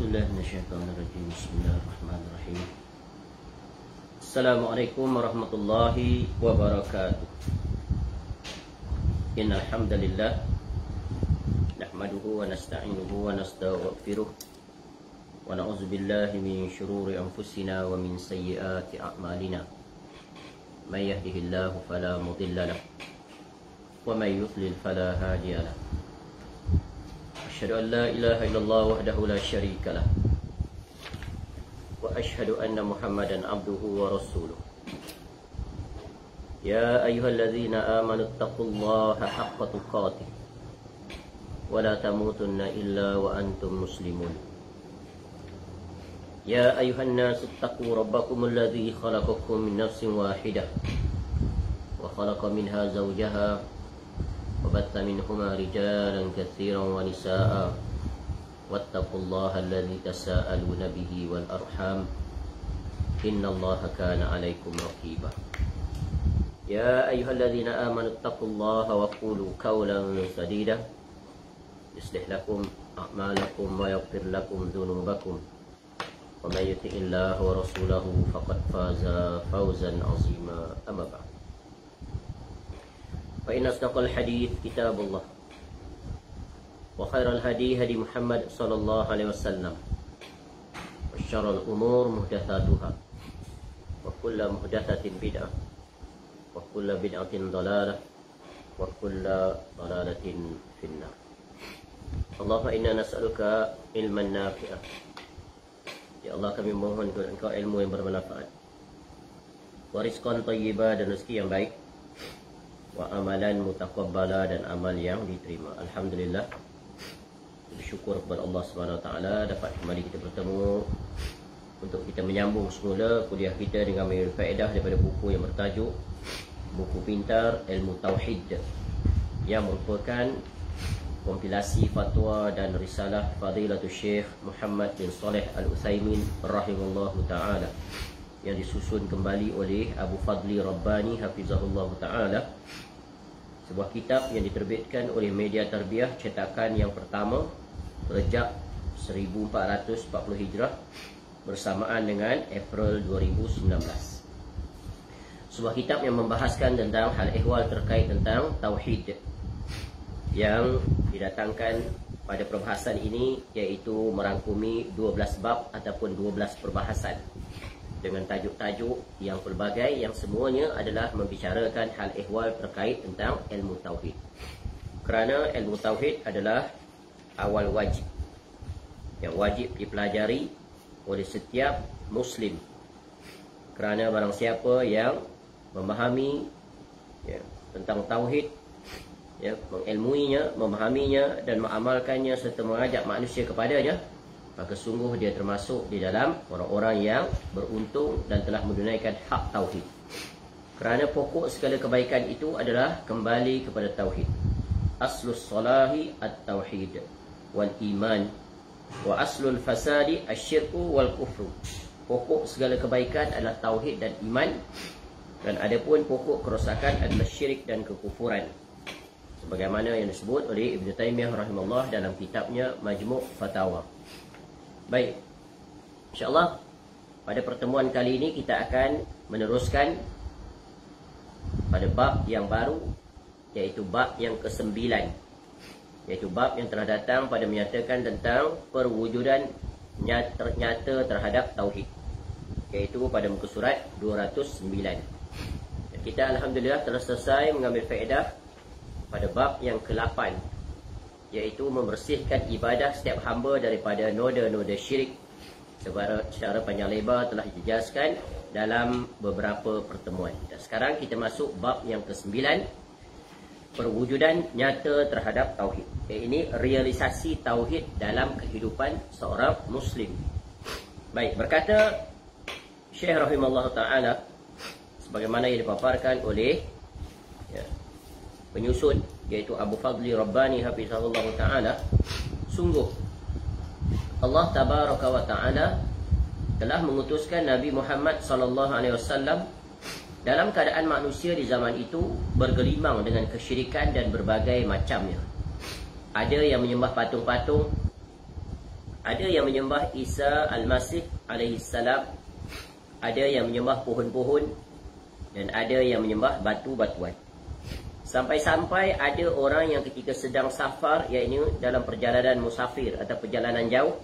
A'udzubillahi minasyaitonirrajim. Bismillahirrahmanirrahim. Assalamualaikum warahmatullahi wabarakatuh. Innal hamdalillah nahmaduhu wa nasta'inuhu wa nastaghfiruh wa na'udzu billahi min shururi anfusina wa min sayyiati a'malina. May yahdihillahu fala mudilla lahu wa may yudlil fala hadiya lahu. Asyhadu an la ilaha illallah wahdahu la syarika lah wa asyhadu anna Muhammadan abduhu wa rasuluh. Ya ayyuhalladzina amanu taqullaha haqqa tuqatih wa la tamutunna illa wa antum muslimun. Ya ayyuhan nasu taqu rabbakumul ladzi khalaqakum min nafsin wahidah wa khalaqa minha zawjaha وبث منهما رجالا كثيرا ونساء واتقوا الله الذي تساءلون به والأرحام إن الله كان عليكم رقيبا. يا أيها الذين آمنوا اتقوا الله وقولوا قولا سديدا يصلح لكم أعمالكم ويغفر لكم ذنوبكم ومن يطع الله ورسوله فقد فاز فوزا عظيما. أما بعد فإن أصدق الحديث كتاب الله وخير الهدي هدي محمد صلى الله عليه وسلم وشر الأمور محدثاتها وكل محدثة بدعة وكل بدعة ضلالة وكل ضلالة في النار. اللهم إنا نسألك علما نافعا. Ya Allah, kami mohon kepada Engkau ilmu yang bermanfaat, warizqan thayyiba, dan rezeki yang baik, wa amalan mutaqabbala, dan amal yang diterima. Alhamdulillah, bersyukur kepada Allah Subhanahu Wa Taala dapat kembali kita bertemu untuk kita menyambung semula kuliah kita dengan mengambil faedah daripada buku yang bertajuk Buku Pintar Ilmu Tauhid, yang merupakan kompilasi fatwa dan risalah Fadilatul Syekh Muhammad bin Saleh Al-Utsaimin rahimahullahu taala, yang disusun kembali oleh Abu Fadli Rabbani hafizahullah ta'ala. Sebuah kitab yang diterbitkan oleh Media Tarbiyah cetakan yang pertama Rejab 1440 Hijrah bersamaan dengan April 2019. Sebuah kitab yang membahaskan tentang hal ehwal terkait tentang Tauhid, yang didatangkan pada perbahasan ini iaitu merangkumi 12 bab ataupun 12 perbahasan dengan tajuk-tajuk yang pelbagai, yang semuanya adalah membicarakan hal ehwal terkait tentang ilmu tauhid. Kerana ilmu tauhid adalah awal wajib yang wajib dipelajari oleh setiap muslim. Kerana barang siapa yang memahami tentang tauhid, mengilmuinya, memahaminya dan mengamalkannya serta mengajak manusia kepadanya, maka sungguh dia termasuk di dalam orang-orang yang beruntung dan telah menunaikan hak tauhid. Kerana pokok segala kebaikan itu adalah kembali kepada tauhid. Aslus salahi at-tauhid wal iman wa aslul fasadi asyirku wal kufru. Pokok segala kebaikan adalah tauhid dan iman, dan adapun pokok kerosakan adalah syirik dan kekufuran, sebagaimana yang disebut oleh Ibn Taymiyah rahimahullah dalam kitabnya Majmu' Fatawa. Baik, insyaAllah pada pertemuan kali ini kita akan meneruskan pada bab yang baru, iaitu bab yang ke-9, iaitu bab yang telah datang pada menyatakan tentang perwujudan nyata terhadap tauhid, iaitu pada muka surat 209. Dan kita Alhamdulillah telah selesai mengambil faedah pada bab yang ke-8, iaitu membersihkan ibadah setiap hamba daripada noda-noda syirik. Secara panjang lebar telah dijelaskan dalam beberapa pertemuan. Dan sekarang kita masuk bab yang ke-9, perwujudan nyata terhadap tauhid. Ini realisasi tauhid dalam kehidupan seorang muslim. Baik, berkata Syekh rahimahullah ta'ala, sebagaimana yang dipaparkan oleh penyusun, iaitu Abu Fadli Rabbani hafizahullah ta'ala, sungguh Allah tabaraka wa ta'ala telah mengutuskan Nabi Muhammad sallallahu alaihi wasallam dalam keadaan manusia di zaman itu bergelimang dengan kesyirikan dan berbagai macamnya. Ada yang menyembah patung-patung, Ada yang menyembah Isa Al-Masih alaihi salam, ada yang menyembah pohon-pohon, dan ada yang menyembah batu-batuan. Sampai-sampai ada orang yang ketika sedang safar, iaitu dalam perjalanan musafir atau perjalanan jauh,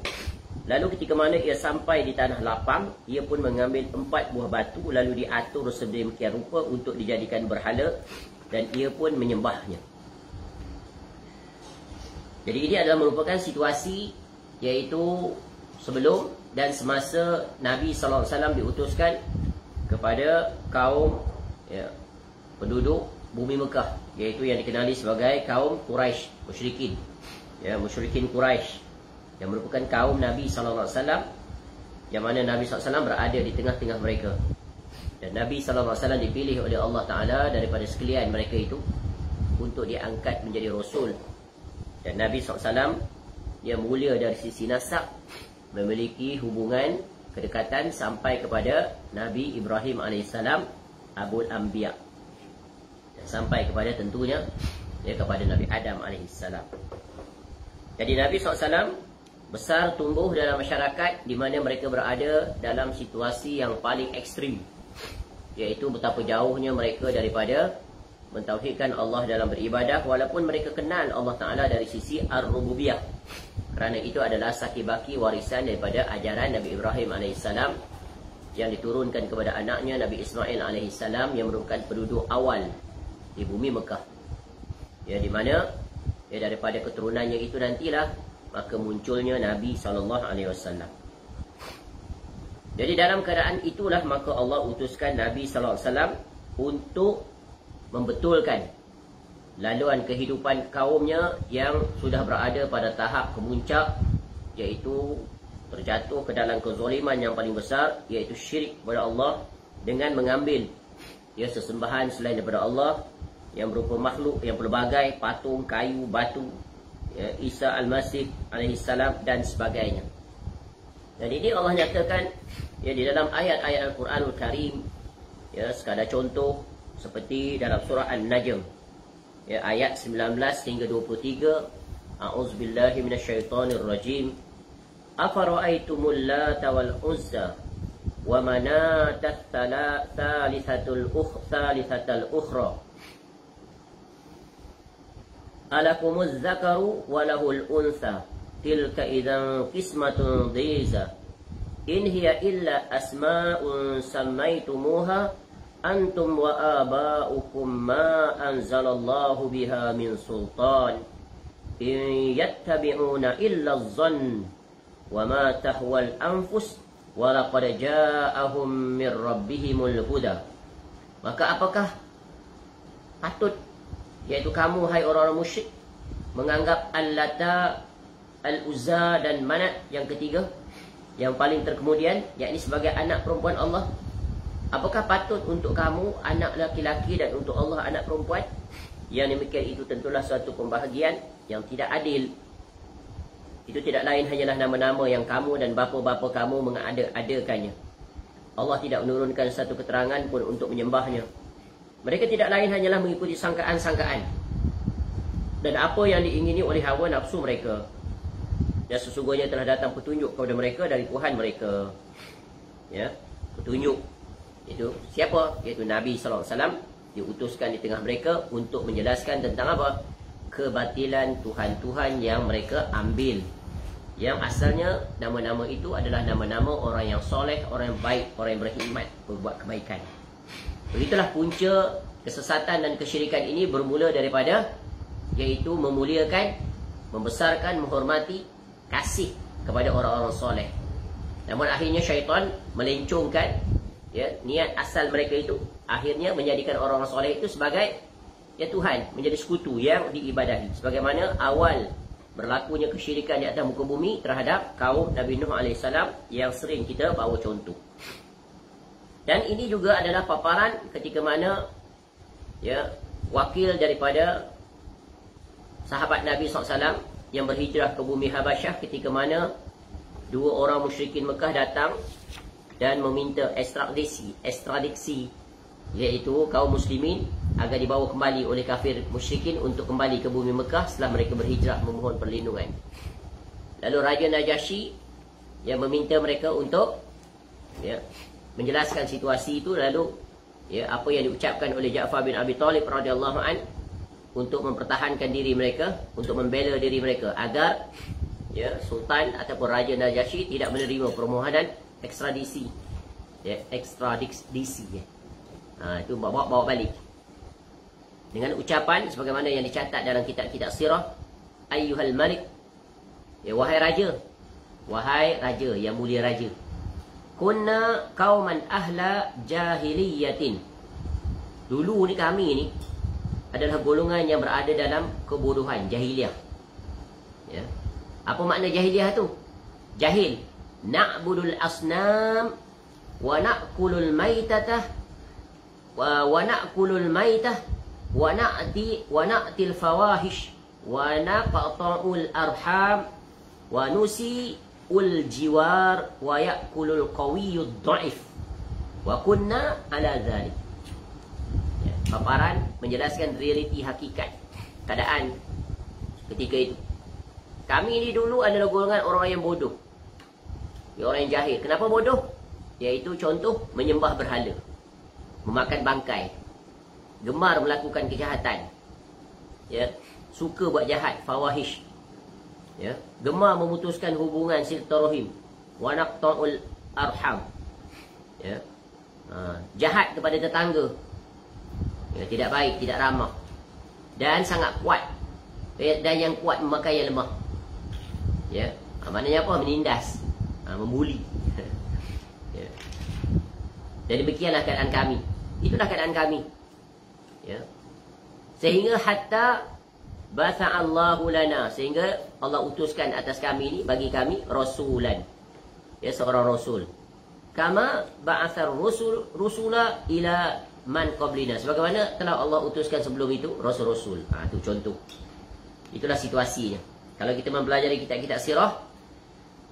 lalu ketika mana ia sampai di tanah lapang, ia pun mengambil 4 buah batu, lalu diatur sedemikian rupa untuk dijadikan berhala, dan ia pun menyembahnya. Jadi ini adalah merupakan situasi iaitu sebelum dan semasa Nabi SAW diutuskan kepada kaum penduduk bumi Mekah, iaitu yang dikenali sebagai kaum Quraisy, musyrikin, musyrikin Quraisy, yang merupakan kaum Nabi SAW, yang mana Nabi SAW berada di tengah-tengah mereka. Dan Nabi SAW dipilih oleh Allah Ta'ala daripada sekalian mereka itu untuk diangkat menjadi Rasul. Dan Nabi SAW, dia mulia dari sisi nasab, memiliki hubungan kedekatan sampai kepada Nabi Ibrahim AS, Abul Anbiya, dan sampai kepada tentunya kepada Nabi Adam AS. Jadi Nabi SAW besar tumbuh dalam masyarakat di mana mereka berada dalam situasi yang paling ekstrim, iaitu betapa jauhnya mereka daripada mentauhidkan Allah dalam beribadah, walaupun mereka kenal Allah Ta'ala dari sisi Ar-Rububiyah. Kerana itu adalah sakibaki warisan daripada ajaran Nabi Ibrahim AS yang diturunkan kepada anaknya Nabi Ismail AS, yang merupakan penduduk awal di bumi Mekah. Di mana daripada keturunannya itu nantilah maka munculnya Nabi SAW. Jadi dalam keadaan itulah maka Allah utuskan Nabi SAW untuk membetulkan laluan kehidupan kaumnya yang sudah berada pada tahap kemuncak, iaitu terjatuh ke dalam kezaliman yang paling besar, iaitu syirik kepada Allah dengan mengambil sesembahan selain daripada Allah yang berupa makhluk yang pelbagai, patung, kayu, batu, Isa Al-Masih alaihi salam dan sebagainya. Dan ini Allah nyatakan di dalam ayat-ayat Al-Quranul Karim, sekadar contoh seperti dalam surah An-Najm ayat 19 hingga 23. A'udzubillahi minasyaitonirrajim. Afara'aitumul Lata wal Uzza wa Manatat Thalithatal Ukhra alakumuz zakaru wa lahul untha tilka idzan qismatun dhiza in hiya illa asma'un sammaytumuha antum wa aba'ukum ma anzalallahu biha min sultan in yattabi'una illa adh-dhann wa ma tahwal anfus wa laqad ja'ahum min rabbihimul huda. Maka apakah patut iaitu kamu hai orang-orang musyrik menganggap Al-Lata, Al-Uzza dan Manat yang ketiga, yang paling terkemudian, yakni sebagai anak perempuan Allah? Apakah patut untuk kamu anak laki-laki dan untuk Allah anak perempuan? Yang demikian itu tentulah suatu pembahagian yang tidak adil. Itu tidak lain hanyalah nama-nama yang kamu dan bapa-bapa kamu mengada-adakannya. Allah tidak menurunkan satu keterangan pun untuk menyembahnya. Mereka tidak lain hanyalah mengikuti sangkaan-sangkaan dan apa yang diingini oleh hawa nafsu mereka. Dan sesungguhnya telah datang petunjuk kepada mereka dari Tuhan mereka. Petunjuk itu siapa? Iaitu Nabi SAW diutuskan di tengah mereka untuk menjelaskan tentang apa? Kebatilan Tuhan-Tuhan yang mereka ambil, yang asalnya nama-nama itu adalah nama-nama orang yang soleh, orang yang baik, orang yang berkhidmat, berbuat kebaikan. Begitulah punca kesesatan dan kesyirikan ini bermula daripada, iaitu memuliakan, membesarkan, menghormati, kasih kepada orang-orang soleh. Namun akhirnya syaitan melencongkan niat asal mereka itu, akhirnya menjadikan orang-orang soleh itu sebagai Tuhan, menjadi sekutu yang diibadahi. Sebagaimana awal berlakunya kesyirikan di atas muka bumi terhadap kaum Nabi Nuh AS yang sering kita bawa contoh. Dan ini juga adalah paparan ketika mana wakil daripada sahabat Nabi SAW yang berhijrah ke bumi Habasyah, ketika mana dua orang musyrikin Mekah datang dan meminta ekstradisi, iaitu kaum muslimin agar dibawa kembali oleh kafir musyrikin untuk kembali ke bumi Mekah setelah mereka berhijrah memohon perlindungan. Lalu Raja Najasyi yang meminta mereka untuk menjelaskan situasi itu. Lalu apa yang diucapkan oleh Ja'far bin Abi Talib radhiyallahu an untuk mempertahankan diri mereka, untuk membela diri mereka agar Sultan ataupun Raja Najasyi tidak menerima permohonan ekstradisi. Itu bawa balik dengan ucapan sebagaimana yang dicatat dalam kitab-kitab sirah, ayyuhal malik, wahai raja yang mulia raja, kunna qauman ahla jahiliyatin, dulu ni kami ni adalah golongan yang berada dalam kebodohan jahiliah. Apa makna jahiliah tu? Jahil, na'budul asnam wa na'kulul maitah wa na'kulul maitah wa na'til fawahish wa naqta'ul arham wa nusi'ul jiwar wa ya'kulul qawiyyud dha'if wa kunna ala dhalik. Paparan menjelaskan realiti hakikat keadaan ketika itu. Kami ini dulu adalah golongan orang yang bodoh, orang yang jahil. Kenapa bodoh? Iaitu contoh menyembah berhala, memakan bangkai, gemar melakukan kejahatan, suka buat jahat, fawahish, gemar memutuskan hubungan silaturahim, wa naqta'ul arham, jahat kepada tetangga, tidak baik, tidak ramah, dan sangat kuat, dan yang kuat memakai yang lemah. Maknanya apa? Menindas, membuli. Dan demikianlah keadaan kami. Itulah keadaan kami. Sehingga hatta basa'allahu lana, sehingga Allah utuskan atas kami ni, bagi kami rasulan, seorang rasul. Kama ba'athar rusula ila man qablina, sebagaimana telah Allah utuskan sebelum itu rasul-rasul. Itu contoh. Itulah situasinya. Kalau kita mempelajari kitab-kitab sirah,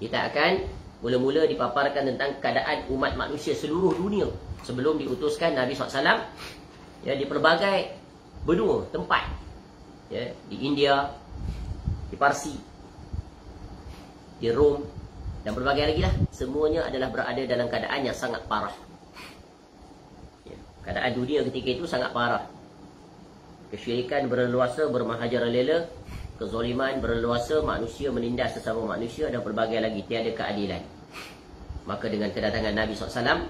kita akan mula-mula dipaparkan tentang keadaan umat manusia seluruh dunia sebelum diutuskan Nabi SAW, di pelbagai benua tempat, di India, di Parsi, di Rom, dan berbagai lagi lah. Semuanya adalah berada dalam keadaan yang sangat parah. Keadaan dunia ketika itu sangat parah. Kesyirikan berleluasa, bermahajaralela, kezaliman berleluasa, manusia menindas sesama manusia, dan berbagai lagi, tiada keadilan. Maka dengan kedatangan Nabi SAW,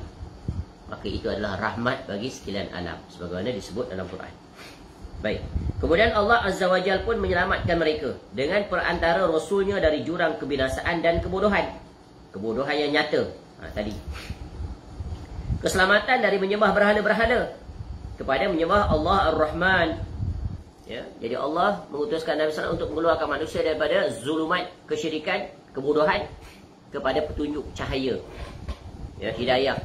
maka itu adalah rahmat bagi sekalian alam, sebagaimana disebut dalam Quran. Baik. Kemudian Allah Azza wa Jalla pun menyelamatkan mereka dengan perantara Rasulnya dari jurang kebinasaan dan kebodohan. Kebodohan yang nyata tadi. Keselamatan dari menyembah berhala-berhala kepada menyembah Allah Ar-Rahman. Jadi Allah mengutuskan Nabi SAW untuk mengeluarkan manusia daripada zulumat kesyirikan, kebodohan, kepada petunjuk cahaya, hidayah,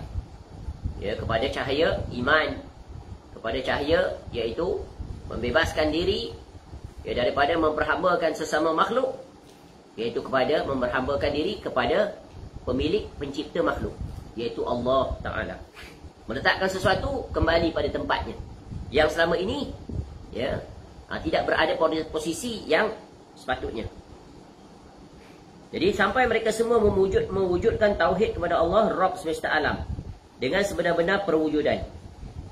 kepada cahaya iman, kepada cahaya iaitu membebaskan diri daripada memperhambakan sesama makhluk, iaitu kepada memperhambakan diri kepada pemilik pencipta makhluk, iaitu Allah Ta'ala. Meletakkan sesuatu kembali pada tempatnya yang selama ini tidak berada pada posisi yang sepatutnya. Jadi sampai mereka semua mewujudkan tauhid kepada Allah Rabb semesta alam dengan sebenar-benar perwujudan,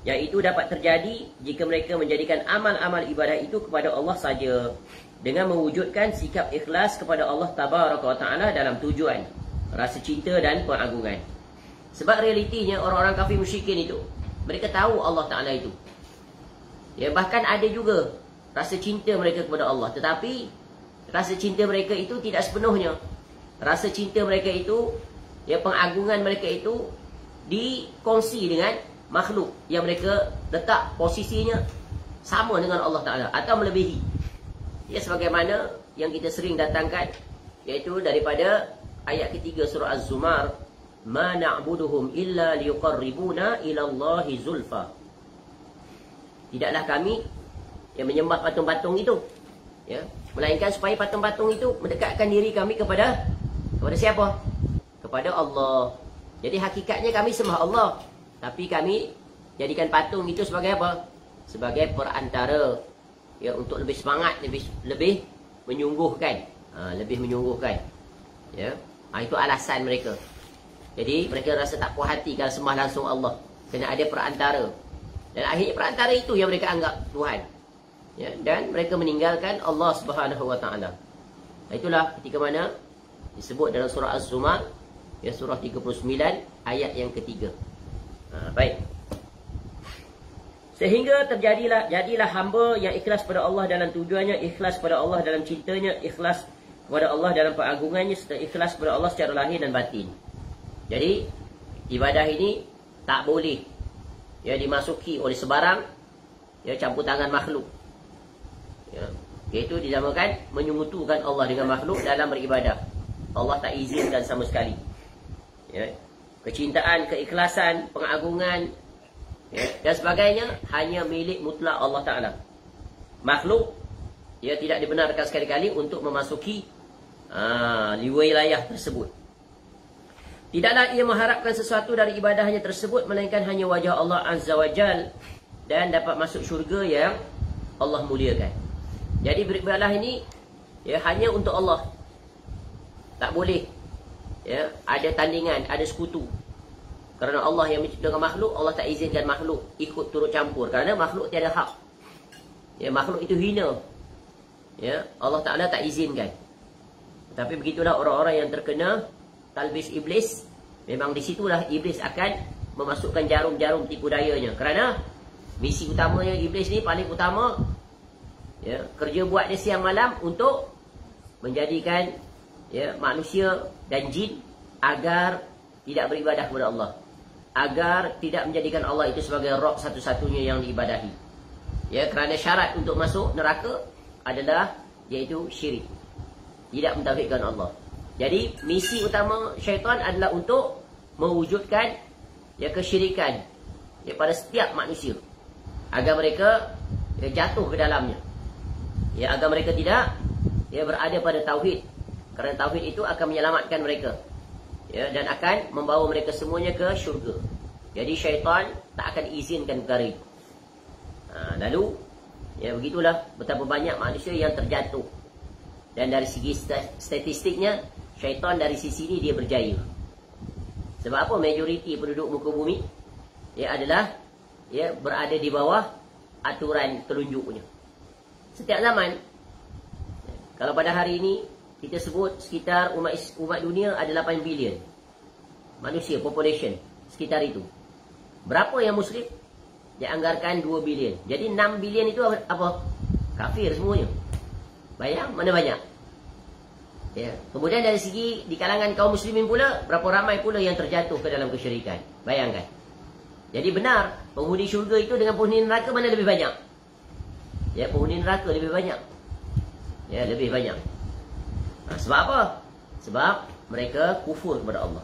iaitu dapat terjadi jika mereka menjadikan amal-amal ibadah itu kepada Allah saja, dengan mewujudkan sikap ikhlas kepada Allah Tabaraka wa Ta'ala dalam tujuan, rasa cinta dan pengagungan. Sebab realitinya orang-orang kafir musyrikin itu, mereka tahu Allah Ta'ala itu, bahkan ada juga rasa cinta mereka kepada Allah, tetapi rasa cinta mereka itu tidak sepenuhnya. Rasa cinta mereka itu, pengagungan mereka itu dikongsi dengan makhluk yang mereka letak posisinya sama dengan Allah Ta'ala atau melebihi. Sebagaimana yang kita sering datangkan, iaitu daripada ayat ketiga surah Az-Zumar, ma na'buduhum illa liyuqarribuna ila Allahi zulfa. Tidaklah kami yang menyembah patung-patung itu, melainkan supaya patung-patung itu mendekatkan diri kami kepada siapa? Kepada Allah. Jadi hakikatnya kami sembah Allah, tapi kami jadikan patung itu sebagai apa? Sebagai perantara, untuk lebih semangat, lebih menyungguhkan, lebih menyungguhkan. Ya, itu alasan mereka. Jadi mereka rasa tak puas hati kalau sembah langsung Allah, kena ada perantara. Dan akhirnya perantara itu yang mereka anggap Tuhan. Ya, dan mereka meninggalkan Allah Subhanahu Wa Taala. Itulah ketika mana disebut dalam surah Az-Zumar, ya, surah 39 ayat yang ketiga. Baik. Sehingga jadilah hamba yang ikhlas pada Allah dalam tujuannya, ikhlas pada Allah dalam cintanya, ikhlas kepada Allah dalam pengagungannya, serta ikhlas kepada Allah secara lahir dan batin. Jadi ibadah ini tak boleh ya dimasuki oleh sebarang ya campur tangan makhluk. Ya, iaitu dinamakan menyekutukan Allah dengan makhluk dalam beribadah. Allah tak izinkan sama sekali. Ya, kecintaan, keikhlasan, pengagungan, ya, dan sebagainya hanya milik mutlak Allah Ta'ala. Makhluk ia tidak dibenarkan sekali-kali untuk memasuki wilayah tersebut. Tidaklah ia mengharapkan sesuatu dari ibadahnya tersebut melainkan hanya wajah Allah Azza wa Jal dan dapat masuk syurga yang Allah muliakan. Jadi beribadah ini ya hanya untuk Allah. Tak boleh ya ada tandingan, ada sekutu. Kerana Allah yang menciptakan makhluk, Allah tak izinkan makhluk ikut turut campur kerana makhluk tiada hak. Ya, makhluk itu hina. Ya, Allah Taala tak izinkan. Tapi begitulah orang-orang yang terkena talbis iblis, memang di situlah iblis akan memasukkan jarum-jarum tipu dayanya. Kerana misi utamanya iblis ni paling utama, ya, kerja buat dia siang malam untuk menjadikan ya manusia dan jin agar tidak beribadah kepada Allah, agar tidak menjadikan Allah itu sebagai Rabb satu-satunya yang diibadahi. Ya, kerana syarat untuk masuk neraka adalah iaitu syirik, tidak mentauhidkan Allah. Jadi misi utama syaitan adalah untuk mewujudkan ya kesyirikan ya pada setiap manusia, agar mereka ya, jatuh ke dalamnya. Ya, agar mereka tidak ya berada pada tauhid. Kerana tauhid itu akan menyelamatkan mereka. Ya, dan akan membawa mereka semuanya ke syurga. Jadi syaitan tak akan izinkan perkara itu. Lalu ya begitulah betapa banyak manusia yang terjatuh. Dan dari segi statistiknya, syaitan dari sisi ini dia berjaya. Sebab apa? Majoriti penduduk muka bumi ya adalah ya berada di bawah aturan telunjuknya. Setiap zaman, kalau pada hari ini kita sebut sekitar umat dunia ada 8 bilion manusia, population sekitar itu. Berapa yang Muslim? Dianggarkan 2 bilion. Jadi 6 bilion itu apa? Kafir semuanya. Bayang mana banyak. Ya. Kemudian dari segi di kalangan kaum muslimin pula, berapa ramai pula yang terjatuh ke dalam kesyirikan. Bayangkan. Jadi benar, penghuni syurga itu dengan penghuni neraka mana lebih banyak? Ya, penghuni neraka lebih banyak. Ya, lebih banyak. Sebab apa? Sebab mereka kufur kepada Allah.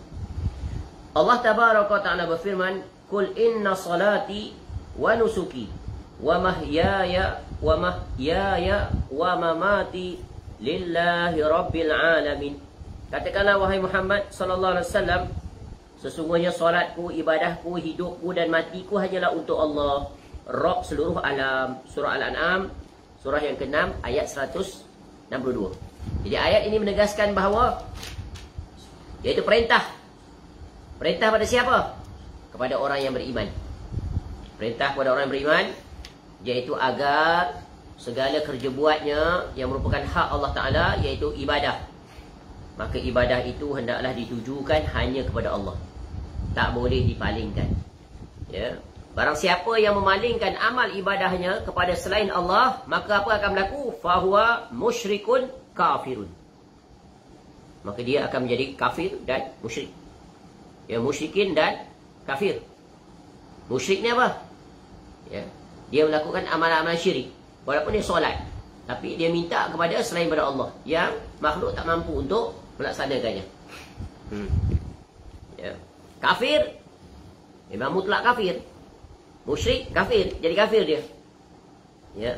Allah Tabaraka wa Ta'ala berfirman, "Qul inna salati wa nusuki wa mahyaya wa mamati lillahi rabbil alamin." Katakanlah wahai Muhammad sallallahu alaihi wasallam, sesungguhnya solatku, ibadahku, hidupku dan matiku hanyalah untuk Allah, Rabb seluruh alam. Surah Al-An'am, surah yang ke-6 ayat 162. Jadi ayat ini menegaskan bahawa iaitu perintah. Perintah pada siapa? Kepada orang yang beriman. Perintah kepada orang yang beriman iaitu agar segala kerja buatnya yang merupakan hak Allah Ta'ala iaitu ibadah. Maka ibadah itu hendaklah ditujukan hanya kepada Allah. Tak boleh dipalingkan. Ya. Barang siapa yang memalingkan amal ibadahnya kepada selain Allah, maka apa akan berlaku? Fahuwa musyrikun kafirun. Maka dia akan menjadi kafir dan musyrik. Ya, musyrikin dan kafir. Musyrik ni apa? Ya, dia melakukan amal-amal syirik. Walaupun dia solat, tapi dia minta kepada selain daripada Allah yang makhluk tak mampu untuk melaksanakannya. Ya. Kafir memang mutlak kafir. Musyrik kafir, jadi kafir dia. Ya.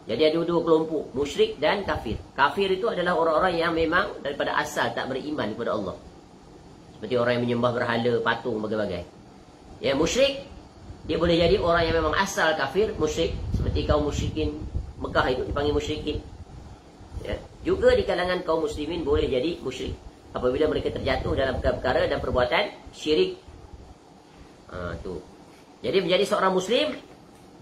Jadi ada dua kelompok, musyrik dan kafir. Kafir itu adalah orang-orang yang memang daripada asal tak beriman kepada Allah. Seperti orang yang menyembah berhala, patung, berbagai-bagai. Ya, musyrik dia boleh jadi orang yang memang asal kafir, musyrik, seperti kaum musyrikin Mekah itu dipanggil musyrikin. Ya. Juga di kalangan kaum muslimin boleh jadi musyrik. apabila mereka terjatuh dalam perkara dan perbuatan syirik. Tu. Jadi menjadi seorang Muslim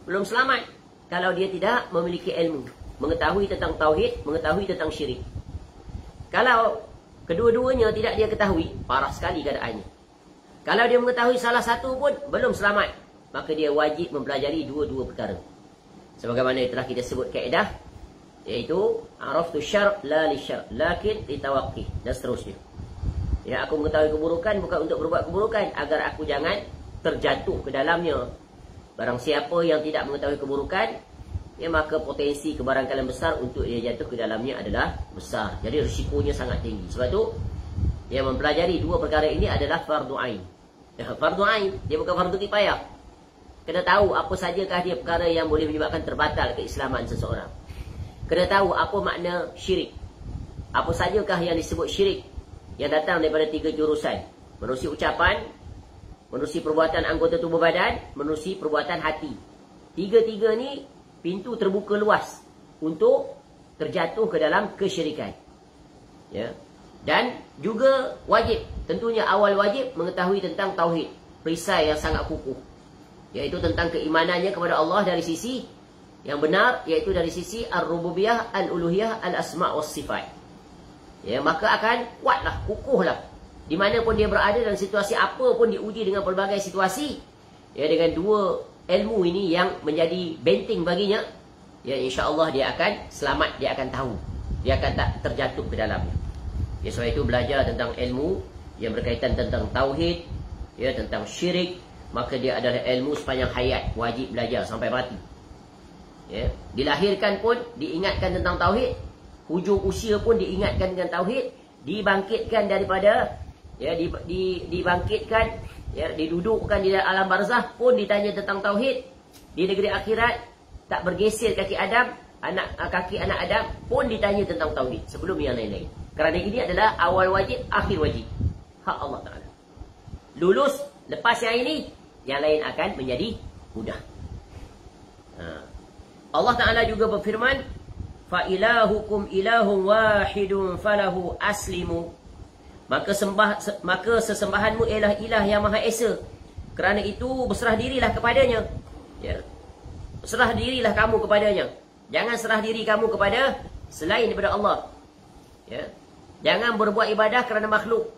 belum selamat kalau dia tidak memiliki ilmu, mengetahui tentang tauhid, mengetahui tentang syirik. Kalau kedua-duanya tidak dia ketahui, parah sekali keadaannya. Kalau dia mengetahui salah satu pun belum selamat, maka dia wajib mempelajari dua-dua perkara. Sebagaimana telah kita sebut kaedah, iaitu araftu syar' la li syar', lakin li tawaqqi, dan seterusnya. Ya, aku mengetahui keburukan bukan untuk berbuat keburukan, agar aku jangan terjatuh ke dalamnya. Barang siapa yang tidak mengetahui keburukan, ya, maka potensi kebarangkalian besar untuk dia jatuh ke dalamnya adalah besar. Jadi risikonya sangat tinggi. Sebab tu, yang mempelajari dua perkara ini adalah fardu ain. Ya, fardu ain, dia bukan fardu kifayah. Kena tahu apa sajakah dia perkara yang boleh menyebabkan terbatal keislaman seseorang. Kena tahu apa makna syirik. Apa sajakah yang disebut syirik, yang datang daripada 3 jurusan. Menerusi ucapan, menerusi perbuatan anggota tubuh badan, menerusi perbuatan hati. Tiga-tiga ni pintu terbuka luas untuk terjatuh ke dalam kesyirikan. Ya. Dan juga wajib, tentunya awal wajib mengetahui tentang tauhid, perisai yang sangat kukuh, iaitu tentang keimanannya kepada Allah dari sisi yang benar, iaitu dari sisi ar-rububiyah, al-uluhiyah, al-asma' was sifat. Ya, maka akan kuatlah, kukuhlah. Di mana pun dia berada dan situasi apa pun diuji dengan pelbagai situasi, ya, dengan dua ilmu ini yang menjadi benteng baginya, ya, insya-Allah dia akan selamat, dia akan tahu, dia akan tak terjatuh ke dalamnya. Ya, sebab itu belajar tentang ilmu yang berkaitan tentang tauhid, ya, tentang syirik, maka dia adalah ilmu sepanjang hayat, wajib belajar sampai mati. Ya, dilahirkan pun diingatkan tentang tauhid, hujung usia pun diingatkan dengan tauhid, dibangkitkan daripada, ya, dibangkitkan, ya, didudukkan di alam barzah pun ditanya tentang tauhid. Di negeri akhirat tak bergeser kaki Adam, kaki anak Adam pun ditanya tentang tauhid sebelum yang lain-lain. Kerana ini adalah awal wajib, akhir wajib, hak Allah Ta'ala. Lulus, lepas yang ini, yang lain akan menjadi mudah. Allah Ta'ala juga berfirman, fa ilahukum ilahun wahidun falahu aslimu. Maka sesembahanmu ialah ilah yang Maha Esa. Kerana itu berserah dirilah kepadanya. Ya. Serah dirilah kamu kepadanya. Jangan serah diri kamu kepada selain daripada Allah. Ya. Jangan berbuat ibadah kerana makhluk,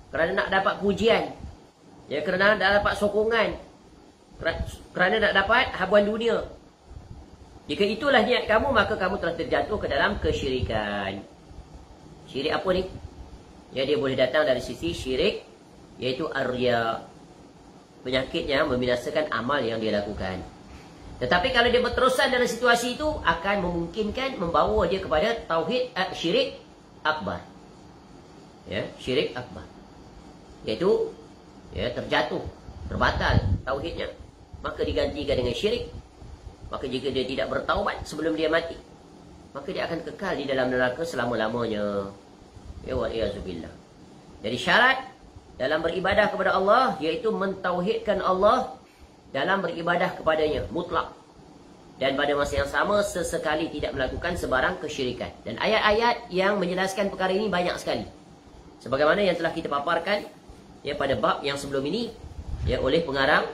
kerana nak dapat pujian, ya, kerana nak dapat sokongan, kerana nak dapat habuan dunia. Jika itulah niat kamu, maka kamu telah terjatuh ke dalam kesyirikan. Syirik apa ni? Ya, dia boleh datang dari sisi syirik, iaitu ar-riya. Penyakitnya membinasakan amal yang dia lakukan. Tetapi kalau dia berterusan dalam situasi itu, akan memungkinkan membawa dia kepada tauhid, syirik akbar. Ya, syirik akbar, iaitu, ya, terjatuh, terbatal tauhidnya, maka digantikan dengan syirik. Maka jika dia tidak bertaubat sebelum dia mati, maka dia akan kekal di dalam neraka selama-lamanya. Ya, wa'iyyazubillah. Jadi syarat dalam beribadah kepada Allah, iaitu mentauhidkan Allah dalam beribadah kepadanya mutlak, dan pada masa yang sama sesekali tidak melakukan sebarang kesyirikan. Dan ayat-ayat yang menjelaskan perkara ini banyak sekali, sebagaimana yang telah kita paparkan, ya, pada bab yang sebelum ini, ya, oleh pengarang,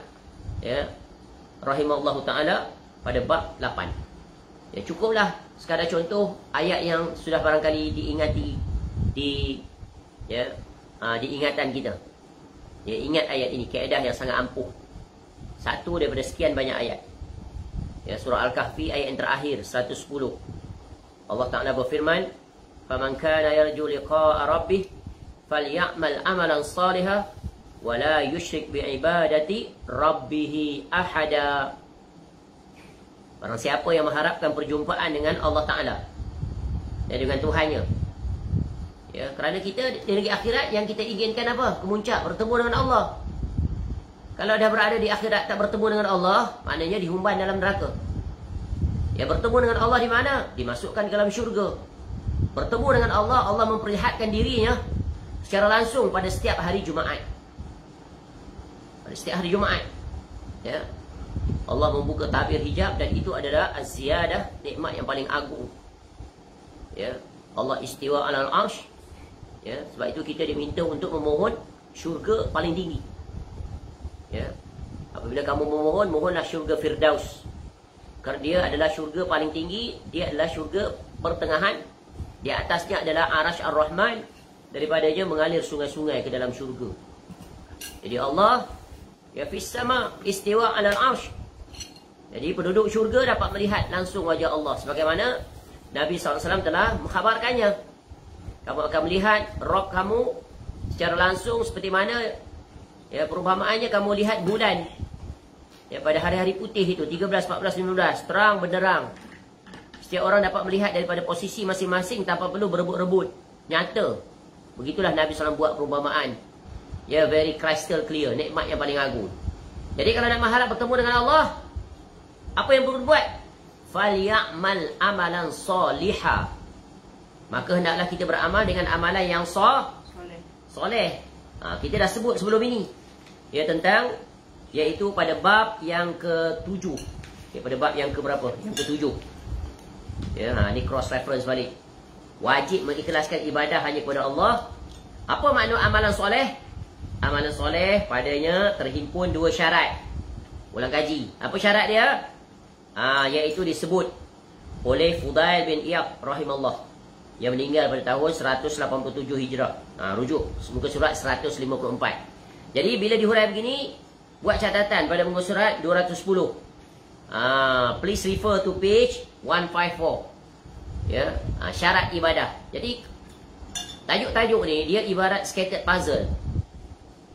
ya, rahimahullahu ta'ala, pada bab 8. Ya, cukuplah sekadar contoh ayat yang sudah barangkali diingati di ingatan kita. Ya, ingat ayat ini, kaedah yang sangat ampuh. Satu daripada sekian banyak ayat. Ya, surah Al-Kahfi ayat yang terakhir 110. Allah Ta'ala berfirman, "Faman kana yarju liqa'a rabbih falyamal amalan salihan wa la yusyrik bi'ibadati rabbih ahada." Barang siapa yang mengharapkan perjumpaan dengan Allah Ta'ala, dan dengan Tuhannya. Ya, kerana kita di negeri akhirat yang kita inginkan apa? Kemuncak, bertemu dengan Allah. Kalau dah berada di akhirat tak bertemu dengan Allah, maknanya dihumban dalam neraka. Ya, bertemu dengan Allah di mana? Dimasukkan ke dalam syurga. Bertemu dengan Allah, Allah memperlihatkan dirinya secara langsung pada setiap hari Jumaat. Pada setiap hari Jumaat, ya, Allah membuka tabir hijab, dan itu adalah az-ziyadah, nikmat yang paling agung. Ya, Allah istiwa alal arsh, Ya, sebab itu kita diminta untuk memohon syurga paling tinggi. Ya. Apabila kamu memohon, mohonlah syurga Firdaus. Kerana dia adalah syurga paling tinggi, dia adalah syurga pertengahan. Di atasnya adalah Arash Ar-Rahman. Daripadanya mengalir sungai-sungai ke dalam syurga. Jadi Allah ya fis sama istiwa 'alal 'arsy. Jadi penduduk syurga dapat melihat langsung wajah Allah sebagaimana Nabi SAW telah mengkhabarkannya. Kamu akan melihat Rabb kamu secara langsung seperti mana ya perumpamaannya kamu lihat bulan. Ya pada hari-hari putih itu 13, 14, 15 terang benderang. Setiap orang dapat melihat daripada posisi masing-masing tanpa perlu berebut-rebut. Nyata. Begitulah Nabi SAW buat perumpamaan. Ya very crystal clear, nikmat yang paling agung. Jadi kalau nak mengharap bertemu dengan Allah, apa yang perlu buat? Falyamal amalan solihah. Maka hendaklah kita beramal dengan amalan yang soleh. Kita dah sebut sebelum ini. Ya tentang iaitu pada bab yang ke-7. Ya, pada bab yang ke berapa? Yang ke-7. Ya, ni cross reference balik. Wajib mengikhlaskan ibadah hanya kepada Allah. Apa makna amalan soleh? Amalan soleh padanya terhimpun 2 syarat. Ulang kaji. Apa syarat dia? Iaitu disebut oleh Fudail bin Iyad rahimahullah yang meninggal pada tahun 187 Hijrah. Rujuk muka surat 154. Jadi bila dihuraikan begini, buat catatan pada muka surat 210. Please refer to page 154. Ya, syarat ibadah. Jadi tajuk-tajuk ni dia ibarat scattered puzzle.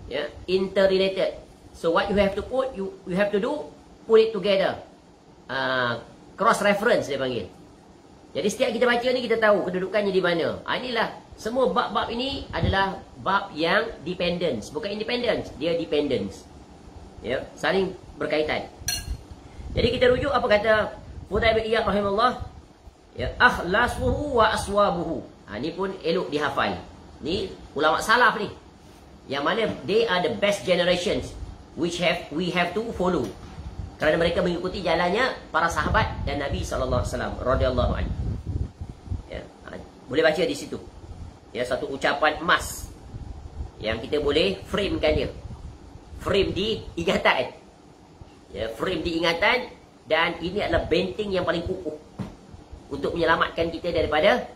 Ya, interrelated. So what you have to put, you have to do, put it together. Cross reference dia panggil. Jadi setiap kita baca ni kita tahu kedudukannya di mana. Inilah semua bab-bab ini adalah bab yang dependence, bukan independence, dia dependence. Ya, saling berkaitan. Jadi kita rujuk apa kata Fudail bin Iyad rahimahullah, ya, akhlasuhu wa aswabuhu. Ni pun elok dihafal. Ni ulama salaf ni. Yang mana they are the best generations which we have to follow. Kerana mereka mengikuti jalannya para sahabat dan Nabi SAW radhiyallahu anhu. Ya, boleh baca di situ. Ya, satu ucapan emas yang kita boleh framekan dia. Frame di ingatan. Ya, frame di ingatan, dan ini adalah benteng yang paling kukuh untuk menyelamatkan kita daripada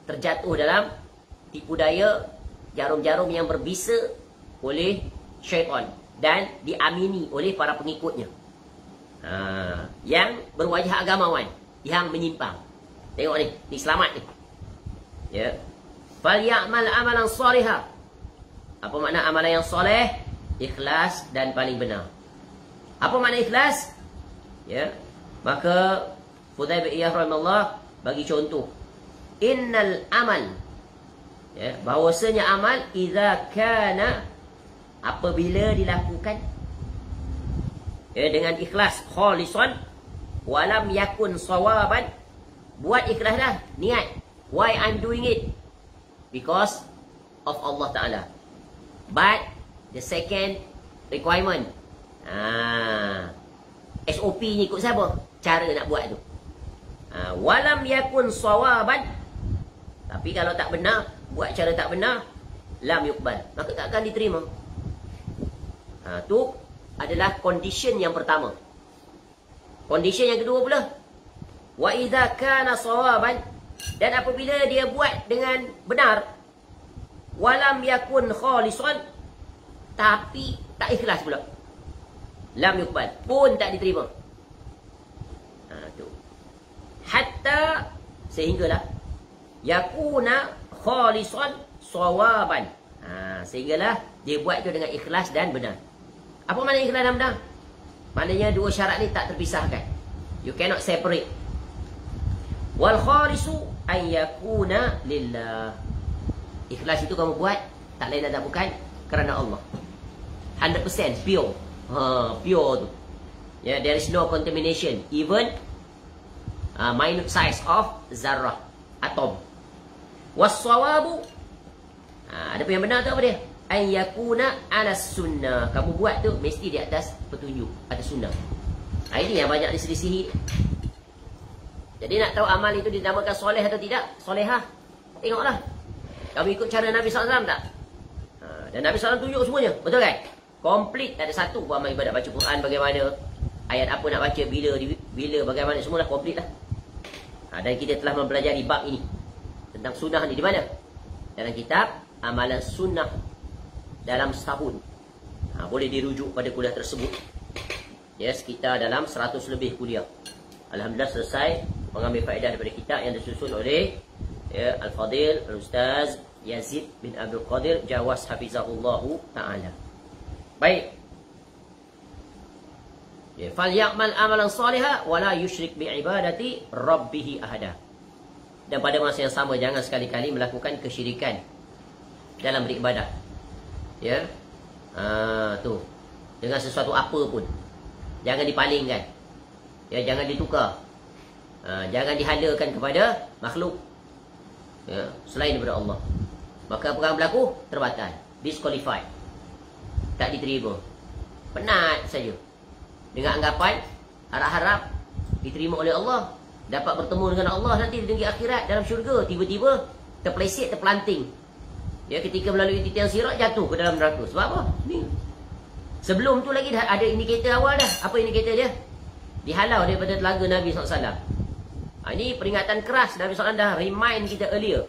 terjatuh dalam tipu daya jarum-jarum yang berbisa oleh syaitan dan diamini oleh para pengikutnya. Yang berwajah agamawan, yang menyimpang. Tengok ni selamat ni. Ya. Falyamal amalan salihah. Apa makna amalan yang soleh? Ikhlas dan paling benar. Apa makna ikhlas? Ya. Maka Fudail bin Iyad rahimahullah bagi contoh. Innal amal, ya, bahawasanya amal idza kana, apabila dilakukan ya, dengan ikhlas, khalisan walam yakun sawaban, buat ikhlas dah, niat. Why I'm doing it? Because of Allah Ta'ala. But the second requirement, SOP ni ikut siapa? Cara nak buat tu. Walam yakun sawaban, tapi kalau tak benar, buat cara tak benar, lam yuqbal, maka tak akan diterima. Tu adalah condition yang pertama. Condition yang kedua pula, wa idza kana sawaban, dan apabila dia buat dengan benar, walam yakun khalisan, tapi tak ikhlas pula, lam yuqbal, pun tak diterima. Tu. Hatta, sehinggalah yakuna khalisan sawaban, sehinggalah dia buat itu dengan ikhlas dan benar. Apa makna ikhlas dan benar? Maknanya dua syarat ni tak terpisahkan. You cannot separate. Wal khalisu ay yakuna lillah. Ikhlas itu kamu buat tak lain dan tak bukan kerana Allah. 100% pure. Pure tu. Yeah, there is no contamination, even minute size of zarrah, atom. Was-sawabu, ada yang benar tu apa dia? Ay yakuna ala sunnah. Kamu buat tu mesti di atas petunjuk, atas sunnah. Ini yang banyak diselisihi. Jadi nak tahu amal itu dinamakan soleh atau tidak, solehah, tengoklah. Kamu ikut cara Nabi SAW tak? Dan Nabi SAW tunjuk semuanya. Betul kan? Komplit. Tak ada satu pun amal ibadat baca Quran bagaimana. Ayat apa nak baca, bila bagaimana. Semua dah komplit lah. Dan kita telah mempelajari bab ini. Tentang sunnah ni di mana? Dalam kitab Amalan Sunnah dalam setahun. Boleh dirujuk pada kuliah tersebut. Ya, sekitar dalam 100 lebih kuliah. Alhamdulillah selesai mengambil faedah daripada kitab yang disusun oleh Al-Fadil Al-Ustaz Yazid bin Abdul Qadir Jawas Hafizahullahu Ta'ala. Baik. Falyamal amalan salihah wala yusyrik bi'ibadati rabbih ahada. Dan pada masa yang sama jangan sekali-kali melakukan kesyirikan dalam beribadah. Ya. Tu. Dengan sesuatu apa pun. Jangan dipalingkan. Ya, jangan ditukar. Jangan dihalakan kepada makhluk. Ya, selain daripada Allah. Maka perkara berlaku terbatal, disqualified. Tak diterima. Penat saja. Dengan anggapan harap-harap diterima oleh Allah, dapat bertemu dengan Allah nanti di negeri akhirat dalam syurga, tiba-tiba terpeleset, terpelanting. Ya, ketika melalui titian sirat jatuh ke dalam neraka. Sebab apa? Ni. Sebelum tu lagi dah ada indikator awal dah. Apa indikator dia? Dihalau daripada telaga Nabi SAW. Ini peringatan keras. Nabi SAW dah remind kita earlier.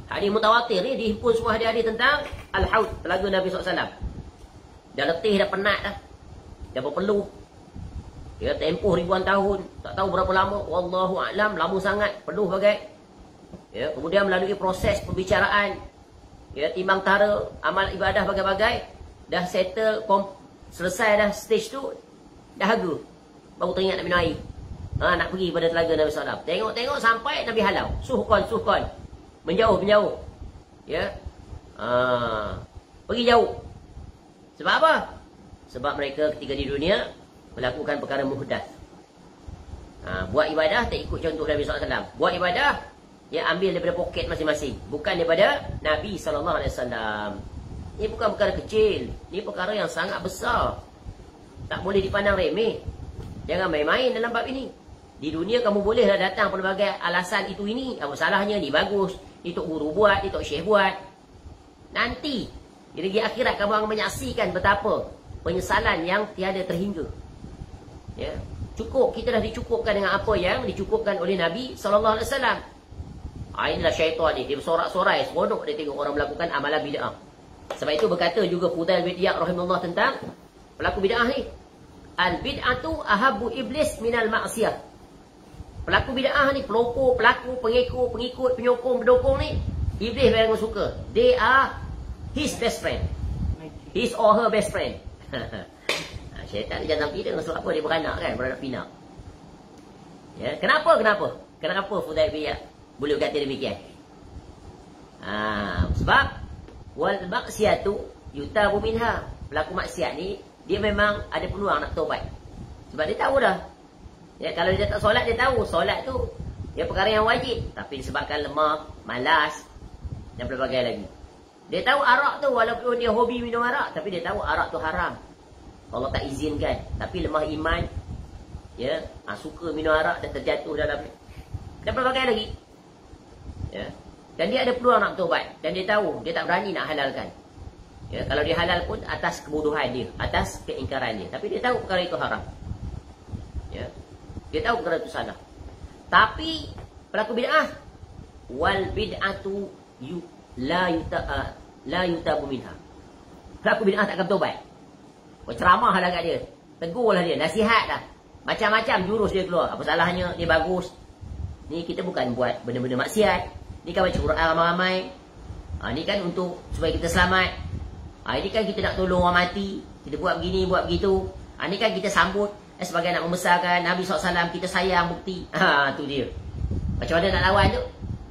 Hadis mutawatir ni dihimpun semua hadis-hadis tentang Al-Haud, telaga Nabi SAW. Dah letih, dah penat dah. Dah berpeluh. Ya, tempoh ribuan tahun. Tak tahu berapa lama. Wallahu a'lam. Lama sangat. Peluh bagai. Ya, kemudian melalui proses pembicaraan. Ya, timbang tara, amal ibadah bagai-bagai. Dah settle, selesai dah stage tu. Dahaga. Baru teringat nak minum air. Nak pergi pada telaga Nabi SAW. Tengok-tengok sampai Nabi halau. Suhkon. Menjauh. Ya. Pergi jauh. Sebab apa? Sebab mereka ketika di dunia melakukan perkara muhdath. Buat ibadah tak ikut contoh Nabi SAW. Buat ibadah, dia ambil daripada poket masing-masing. Bukan daripada Nabi SAW. Ini bukan perkara kecil. Ini perkara yang sangat besar. Tak boleh dipandang remeh. Jangan main-main dalam bab ini. Di dunia kamu bolehlah datang pelbagai alasan itu ini. Apa salahnya? Ni bagus. Ni tok guru buat. Ni tok syekh buat. Nanti di negeri akhirat kamu akan menyaksikan betapa penyesalan yang tiada terhingga. Ya. Cukup. Kita dah dicukupkan dengan apa yang dicukupkan oleh Nabi SAW. Inilah syaitan ni. Dia bersorak-sorai. Seronok dia tengok orang melakukan amalan bid'ah. Sebab itu berkata juga Fudail bin Iyad rahimahullah tentang pelaku bid'ah ni. Al-bid'atu ahabbu iblis minal ma'siyah. Pelaku bid'ah ni, pelopor, pelaku, pengikut, penyokong, pendukung ni, iblis yang suka. They are his best friend. His or her best friend. Syaitan dia jangan tidur dengan sebab apa dia beranak kan, beranak pinak. Ya, Kenapa Fudail bin Iyad boleh berkata demikian? Sebab wal maksiatu yutabu minha. Pelaku maksiat ni dia memang ada peluang nak taubat. Sebab dia tahu dah. Ya, kalau dia tak solat, dia tahu solat tu dia perkara yang wajib, tapi disebabkan lemah, malas dan berbagai lagi. Dia tahu arak tu, walaupun dia hobi minum arak, tapi dia tahu arak tu haram. Allah tak izinkan, tapi lemah iman. Ya, suka minum arak dan terjatuh dalam dan berbagai lagi. Ya. Dan dia ada peluang nak taubat, dan dia tahu dia tak berani nak halalkan. Ya, kalau dia halal pun atas kebodohan dia, atas keingkaran dia, tapi dia tahu perkara itu haram. Ya. Dia tahu perkara itu salah. Tapi pelaku bid'ah, wal bid'atu la yutabu minha. Pelaku bid'ah tak akan bertaubat. Ceramah lah kat dia, tegurlah dia, nasihat lah, macam-macam jurus dia keluar. Apa salahnya, dia bagus. Ni kita bukan buat benda-benda maksiat. Ni kan baca Quran ramai-ramai. Ni kan untuk supaya kita selamat. Ini kan kita nak tolong orang mati. Kita buat begini, buat begitu. Ni kan kita sambut sebagai nak membesarkan Nabi SAW. Kita sayang, bukti. Tu dia. Macam mana nak lawan tu?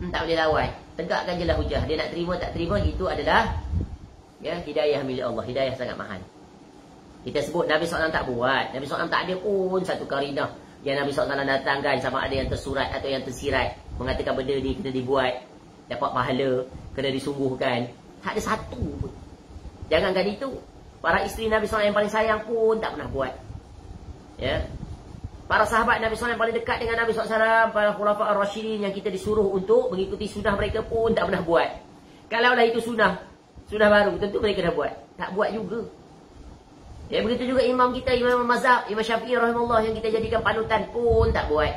Tak boleh lawan. Tegakkan je lah hujah. Dia nak terima, tak terima, itu adalah hidayah milik Allah. Hidayah sangat mahal. Kita sebut Nabi SAW tak buat. Nabi SAW tak ada pun satu karinah yang Nabi SAW datangkan, sama ada yang tersurat atau yang tersirat, mengatakan benda ni kena dibuat, dapat pahala, kena disungguhkan. Tak ada satu pun. Jangankan itu, para isteri Nabi SAW yang paling sayang pun tak pernah buat. Ya. Para sahabat Nabi SAW yang paling dekat dengan Nabi SAW, para khulafa ar-rasyidin yang kita disuruh untuk mengikuti sunnah mereka pun tak pernah buat. Kalaulah itu sunnah baru, tentu mereka dah buat. Tak buat juga. Ya, begitu juga imam kita, imam mazhab, Imam Syafi'i rahimahullah yang kita jadikan panutan pun tak buat.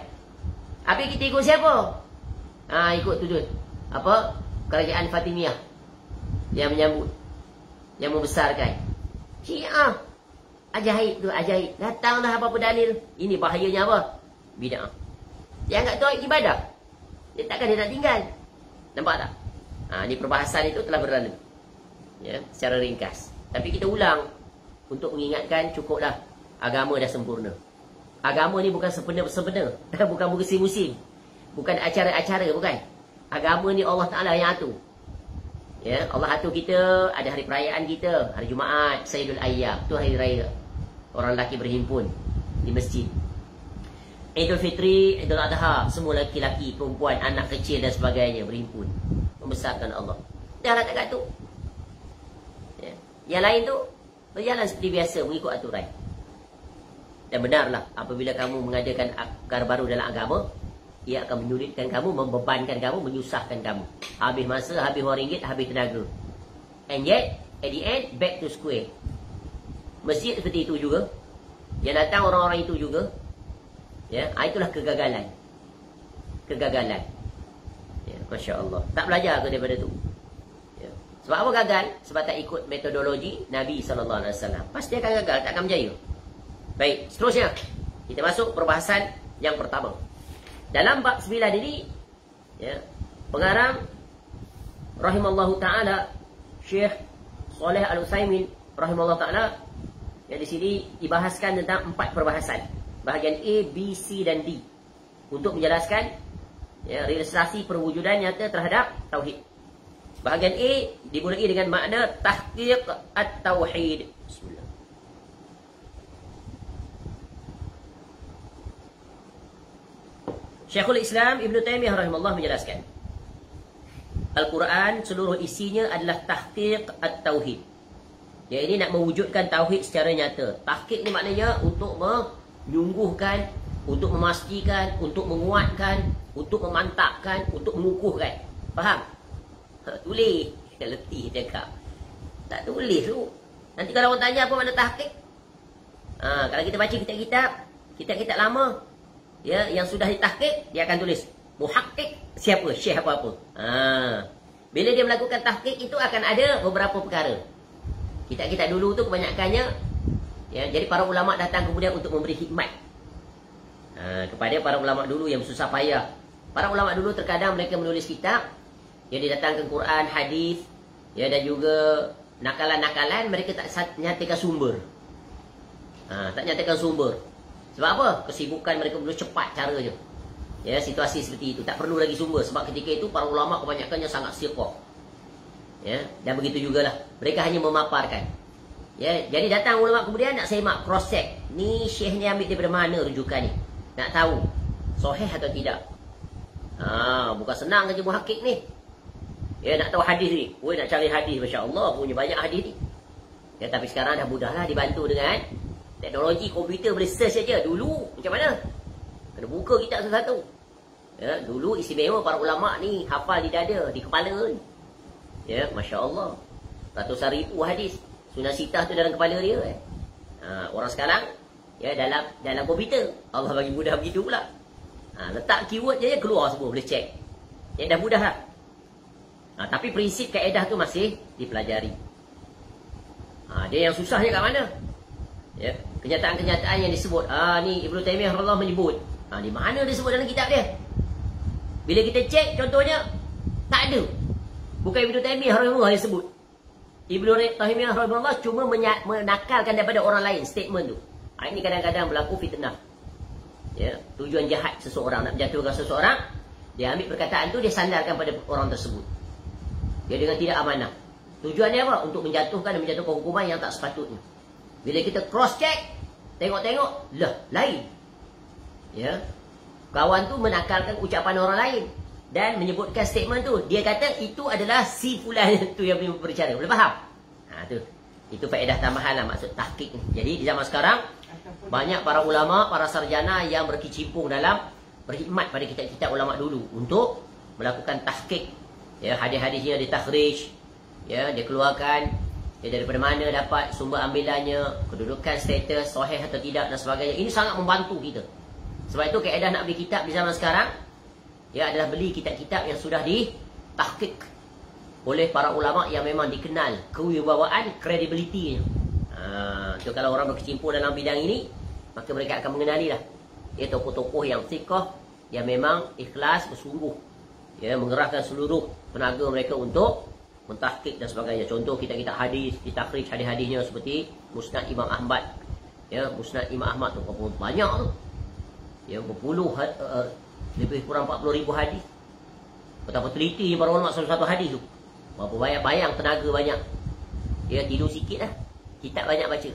Habis kita ikut siapa? Ikut tu apa? Kerajaan Fatimiyah yang menyambut, yang membesarkan. Syiah. Ajaib tu, ajaib. Datanglah apa-apa dalil. Ini bahayanya apa? Bid'ah. Dia anggap tu ibadah. Dia takkan dia nak tinggal. Nampak tak? Ni perbahasan itu telah berlalu. Ya, secara ringkas. Tapi kita ulang untuk mengingatkan, cukuplah. Agama dah sempurna. Agama ni bukan sempena-sempena. Bukan musim-musim. Bukan acara-acara, bukan. Agama ni Allah Ta'ala yang atur. Ya, Allah atur kita, ada hari perayaan kita. Hari Jumaat, Sayyidul Ayyam. Tu hari raya. Orang lelaki berhimpun di masjid. Idul Fitri, Idul Adha, semua lelaki-lelaki, perempuan, anak kecil dan sebagainya berhimpun membesarkan Allah. Jangan tak tu. Ya. Yang lain tu berjalan seperti biasa mengikut aturan. Dan benarlah apabila kamu mengadakan perkara baru dalam agama, ia akan menyulitkan kamu, membebankan kamu, menyusahkan kamu. Habis masa, habis wang ringgit, habis tenaga. And yet, at the end, back to square. Masjid seperti itu juga. Yang datang orang-orang itu juga. Ya, itulah kegagalan. Kegagalan. Ya, Masya Allah. Tak belajar ke daripada tu? Ya. Sebab apa gagal? Sebab tak ikut metodologi Nabi SAW. Pasti akan gagal, tak akan berjaya. Baik, seterusnya. Kita masuk perbahasan yang pertama. Dalam bab 9 ini, ya, pengarang rahimallahu ta'ala Syekh Saleh Al-Utsaimin rahimallahu ta'ala, yang di sini dibahaskan tentang 4 perbahasan. Bahagian A, B, C dan D. Untuk menjelaskan, ya, realisasi perwujudan nyata terhadap Tauhid. Bahagian A dimulai dengan makna tahqiq at-Tauhid. Bismillah. Syekhul Islam Ibn Taymiyah rahimahullah menjelaskan, Al-Quran seluruh isinya adalah tahqiq at-Tauhid. Ya, ini nak mewujudkan Tauhid secara nyata. Tahqiq ni maknanya untuk menyungguhkan, untuk memastikan, untuk menguatkan, untuk memantapkan, untuk mengukuhkan. Faham? Tulis. Letih cakap. Tak tulis tu. Nanti kalau orang tanya apa makna tahqiq, kalau kita baca kitab-kitab lama, ya, yang sudah ditahqiq, dia akan tulis muhaqqiq siapa, syekh apa-apa. Bila dia melakukan tahqiq itu akan ada beberapa perkara. Kitab-kitab dulu tu kebanyakannya, ya, jadi para ulama datang kemudian untuk memberi hikmat kepada para ulama dulu yang susah payah. Para ulama dulu terkadang mereka menulis kitab yang didatangkan Quran, hadis, ya, dan juga nakalan-nakalan, mereka tak nyatakan sumber. Tak nyatakan sumber. Sebab apa? Kesibukan mereka perlu cepat caranya. Ya, situasi seperti itu tak perlu lagi sumber, sebab ketika itu para ulama kebanyakannya sangat siqah. Ya, dan begitu jugalah mereka hanya memaparkan. Ya, jadi datang ulama kemudian nak semak, cross check. Ni syekh ni ambil daripada mana rujukan ni? Nak tahu sahih atau tidak. Bukan senang kerja muhaqqiq ni. Ya, nak tahu hadis ni. Oi, nak cari hadis, masya-Allah, punya banyak hadis ni. Ya, tapi sekarang dah mudahlah, dibantu dengan teknologi komputer, boleh search saja. Dulu macam mana? Kena buka kitab satu-satu. Ya, dulu istimewa para ulama ni hafal di dada, di kepala ni. Ya, masya-Allah. Ratusan ribu hadis. Sunnah sitah tu dalam kepala dia. Orang sekarang, ya, dalam komputer. Allah bagi mudah begitu pula. Letak keyword je keluar semua, boleh check. Ya, dah mudah lah. Tapi prinsip kaedah tu masih dipelajari. Dia yang susahnya kat mana? Ya, kenyataan-kenyataan yang disebut. Ni Ibn Taymiyah Allah menyebut. Di mana dia sebut dalam kitab dia? Bila kita cek contohnya, tak ada. Bukan Ibn Taymiyah rahimahullah yang sebut. Ibn Taymiyah rahimahullah cuma menakalkan daripada orang lain statement tu. Ini kadang-kadang berlaku fitnah. Ya, tujuan jahat seseorang, nak menjatuhkan seseorang, dia ambil perkataan tu, dia sandarkan pada orang tersebut. Dia dengan tidak amanah. Tujuannya apa? Untuk menjatuhkan dan menjatuhkan hukuman yang tak sepatutnya. Bila kita cross check, tengok-tengok, lah, lain. Ya, kawan tu menakalkan ucapan orang lain dan menyebutkan statement tu. Dia kata itu adalah si fulan tu yang berbicara. Boleh faham? Tu. Itu faedah tambahan lah maksud tahqiq ni. Jadi di zaman sekarang banyak para ulama, para sarjana yang berkecimpung dalam berkhidmat pada kitab-kitab ulama dulu untuk melakukan tahqiq, Ya, hadis-hadisnya ditakhrij, ya, dia keluarkan, ya, daripada mana dapat sumber ambilannya, kedudukan status sahih atau tidak dan sebagainya. Ini sangat membantu kita. Sebab itu kaedah nak beli kitab di zaman sekarang, ya, adalah beli kitab-kitab yang sudah ditahqiq oleh para ulama yang memang dikenal kewibawaan, credibility-nya. So kalau orang berkecimpung dalam bidang ini, maka mereka akan mengenali lah, ya, tokoh-tokoh yang thiqah, yang memang ikhlas, bersungguh, ya, mengerahkan seluruh tenaga mereka untuk mentahqiq dan sebagainya. Contoh kitab-kitab hadis, ditakhrij hadis-hadisnya seperti Musnad Imam Ahmad. Ya, Musnad Imam Ahmad tu banyak tu. Ya, berpuluh, lebih kurang 40,000 hadis. Betapa teliti para ulama satu-satu hadis tu. Berapa bayang tenaga banyak. Ya, tidur sikit lah, kitab banyak baca.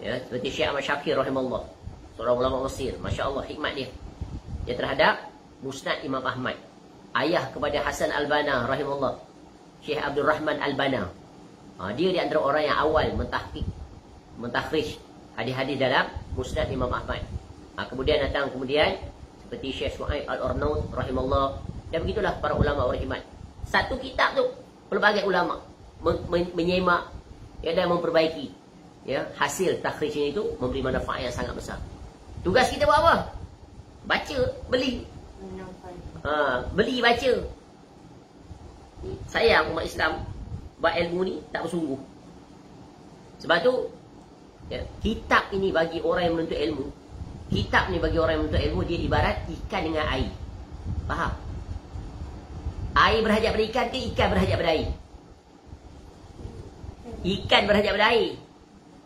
Ya, seperti Syekh Ahmad Syakir rahimahullah, seorang ulama Mesir, masya-Allah hikmat dia. Dia terhadap Musnad Imam Ahmad. Ayah kepada Hasan Al-Banna rahimahullah, Syekh Abdul Rahman Al-Banna. Dia di antara orang yang awal mentakhrij hadis-hadis dalam Musnad Imam Ahmad. Kemudian datang seperti Syekh Suhaib Al-Arnaud rahimahullah. Dan begitulah para ulama berkhidmat. Satu kitab tu pelbagai ulama menyemak, ya, dan memperbaiki, ya, hasil takhrijnya itu memberi manfaat yang sangat besar. Tugas kita buat apa? Baca, beli. Beli, baca. Sayang umat Islam buat ilmu ni tak bersungguh. Sebab tu, ya, kitab ini bagi orang yang menuntut ilmu, kitab ni bagi orang yang menuntut ilmu, dia ibarat ikan dengan air. Faham? Air berhajat pada ikan ke ikan berhajat pada air? Ikan berhajat pada air.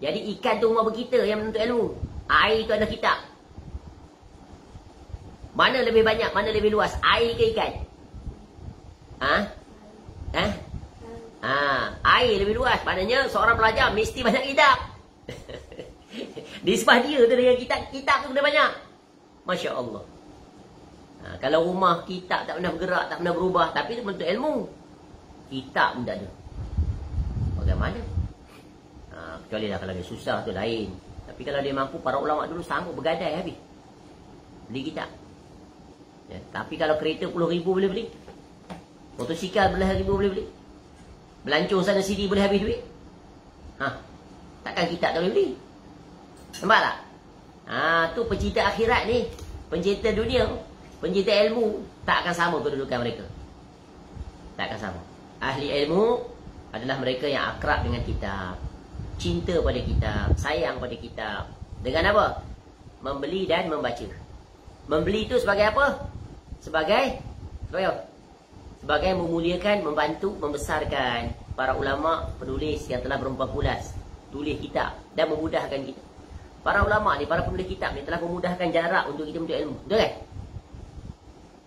Jadi ikan tu rumah kita yang menuntut ilmu, air tu adalah kitab. Mana lebih banyak, mana lebih luas, air ke ikan? Air lebih luas. Maknanya seorang pelajar mesti banyak kitab. Nisbah dia tu dengan kitab tu kena banyak. Masya Allah. Kalau rumah kitab tak pernah bergerak, tak pernah berubah, tapi tu menuntut ilmu, kitab pun tak ada, bagaimana? Kecuali lah kalau dia susah tu lain. Tapi kalau dia mampu, para ulama dulu sanggup bergadai habis beli kitab, ya. Tapi kalau kereta puluh ribu boleh beli, motosikal belah ribu boleh beli, belancong sana sini boleh habis duit. Takkan kitab tak boleh beli? Nampak tak? Tu pencinta akhirat ni, pencinta dunia, pencinta ilmu, tak akan sama kedudukan mereka. Tak akan sama. Ahli ilmu adalah mereka yang akrab dengan kitab, cinta pada kitab, sayang pada kitab. Dengan apa? Membeli dan membaca. Membeli itu sebagai apa? Sebagai memuliakan, membantu, membesarkan para ulama penulis yang telah berumpa pulas tulis kitab dan memudahkan kita. Para ulama ni, para penulis kitab ni telah memudahkan jarak untuk kita menuntut ilmu. Betul kan?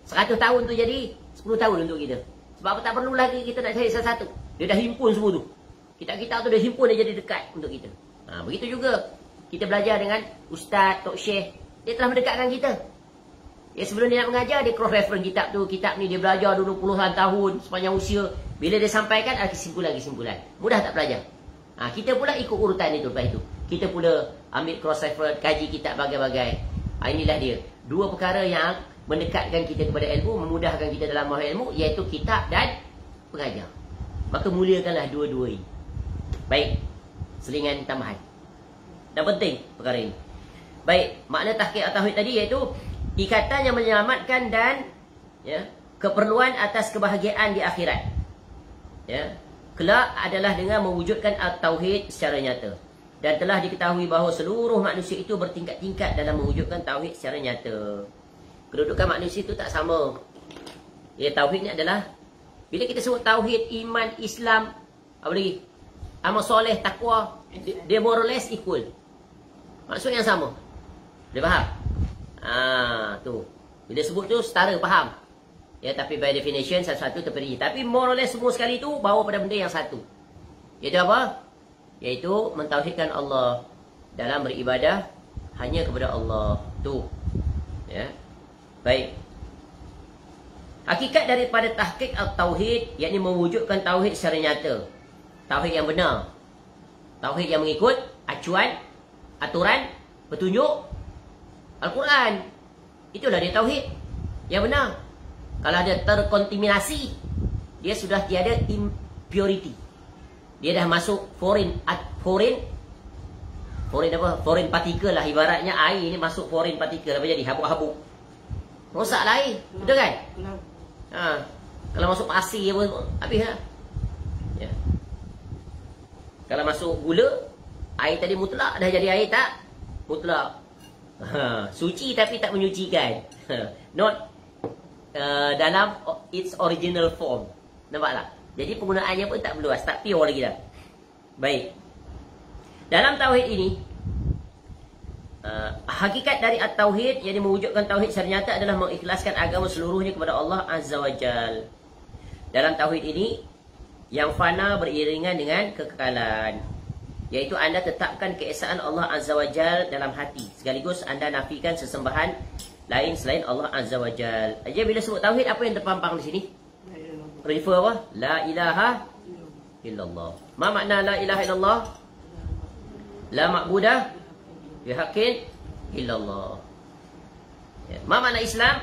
100 tahun tu jadi 10 tahun untuk kita. Sebab apa? Tak perlu lagi kita nak cari satu-satu. Dia dah himpun semua tu. Kitab-kitab tu dah himpun, dia jadi dekat untuk kita. Begitu juga kita belajar dengan ustaz, tok syekh. Dia telah mendekatkan kita. Ya, sebelum dia nak mengajar, dia cross reference kitab tu. Kitab ni dia belajar dulu puluhan tahun sepanjang usia. Bila dia sampaikan, ada kesimpulan. Mudah tak belajar? Kita pula ikut urutan itu. Lepas itu kita pula ambil cross reference, kaji kitab bagai-bagai. Inilah dia. Dua perkara yang mendekatkan kita kepada ilmu, memudahkan kita dalam mahal ilmu, iaitu kitab dan pengajar. Maka muliakanlah dua-dua ini. Baik, selingan tambahan. Dan penting perkara ini. Baik, makna tahqiq at-tauhid tadi iaitu ikatan yang menyelamatkan dan, ya, keperluan atas kebahagiaan di akhirat. Ya, kelak adalah dengan mewujudkan at-tauhid secara nyata. Dan telah diketahui bahawa seluruh manusia itu bertingkat-tingkat dalam mewujudkan tauhid secara nyata. Kedudukan manusia itu tak sama. Ya, tauhid ni adalah, bila kita sebut tauhid, iman, Islam, apa lagi? Amal soleh, takwa, dia more or less equal. Maksud yang sama. Dia faham? Tu. Bila sebut tu setara, faham. Ya, tapi by definition satu-satu terperinci. Tapi more or less semua sekali tu bawa pada benda yang satu. Iaitu apa? Iaitu mentauhidkan Allah dalam beribadah hanya kepada Allah. Tu. Ya. Baik. Hakikat daripada tahqiq at-tauhid, yakni mewujudkan tauhid secara nyata. Tauhid yang benar. Tauhid yang mengikut acuan, aturan, petunjuk Al-Quran. Itulah dia tauhid yang benar. Kalau ada terkontaminasi, dia sudah tiada impurity. Dia dah masuk foreign particle lah, ibaratnya air ni masuk foreign particle, apa jadi habuk-habuk. Rosaklah air, betul kan? Kalau masuk pasir pun habislah. Ya. Kalau masuk gula, air tadi mutlak dah jadi air tak mutlak. Suci tapi tak menyucikan. Not dalam its original form. Nampak tak? Jadi penggunaannya pun tak meluas, tak pure lagi dah. Baik. Dalam tauhid ini, hakikat dari at-tauhid yang mewujudkan tauhid secara nyata adalah mengikhlaskan agama seluruhnya kepada Allah Azza wa Jal. Dalam tauhid ini, yang fana beriringan dengan kekekalan, iaitu anda tetapkan keesaan Allah Azza wa Jal dalam hati, sekaligus anda nafikan sesembahan lain selain Allah Azza wa Jal. Aja bila sebut tauhid, apa yang terpampang di sini? Refer apa? La ilaha illallah. Ma makna la ilaha illallah? La ma'budah bihaqqin illallah. Ya. Ma makna Islam?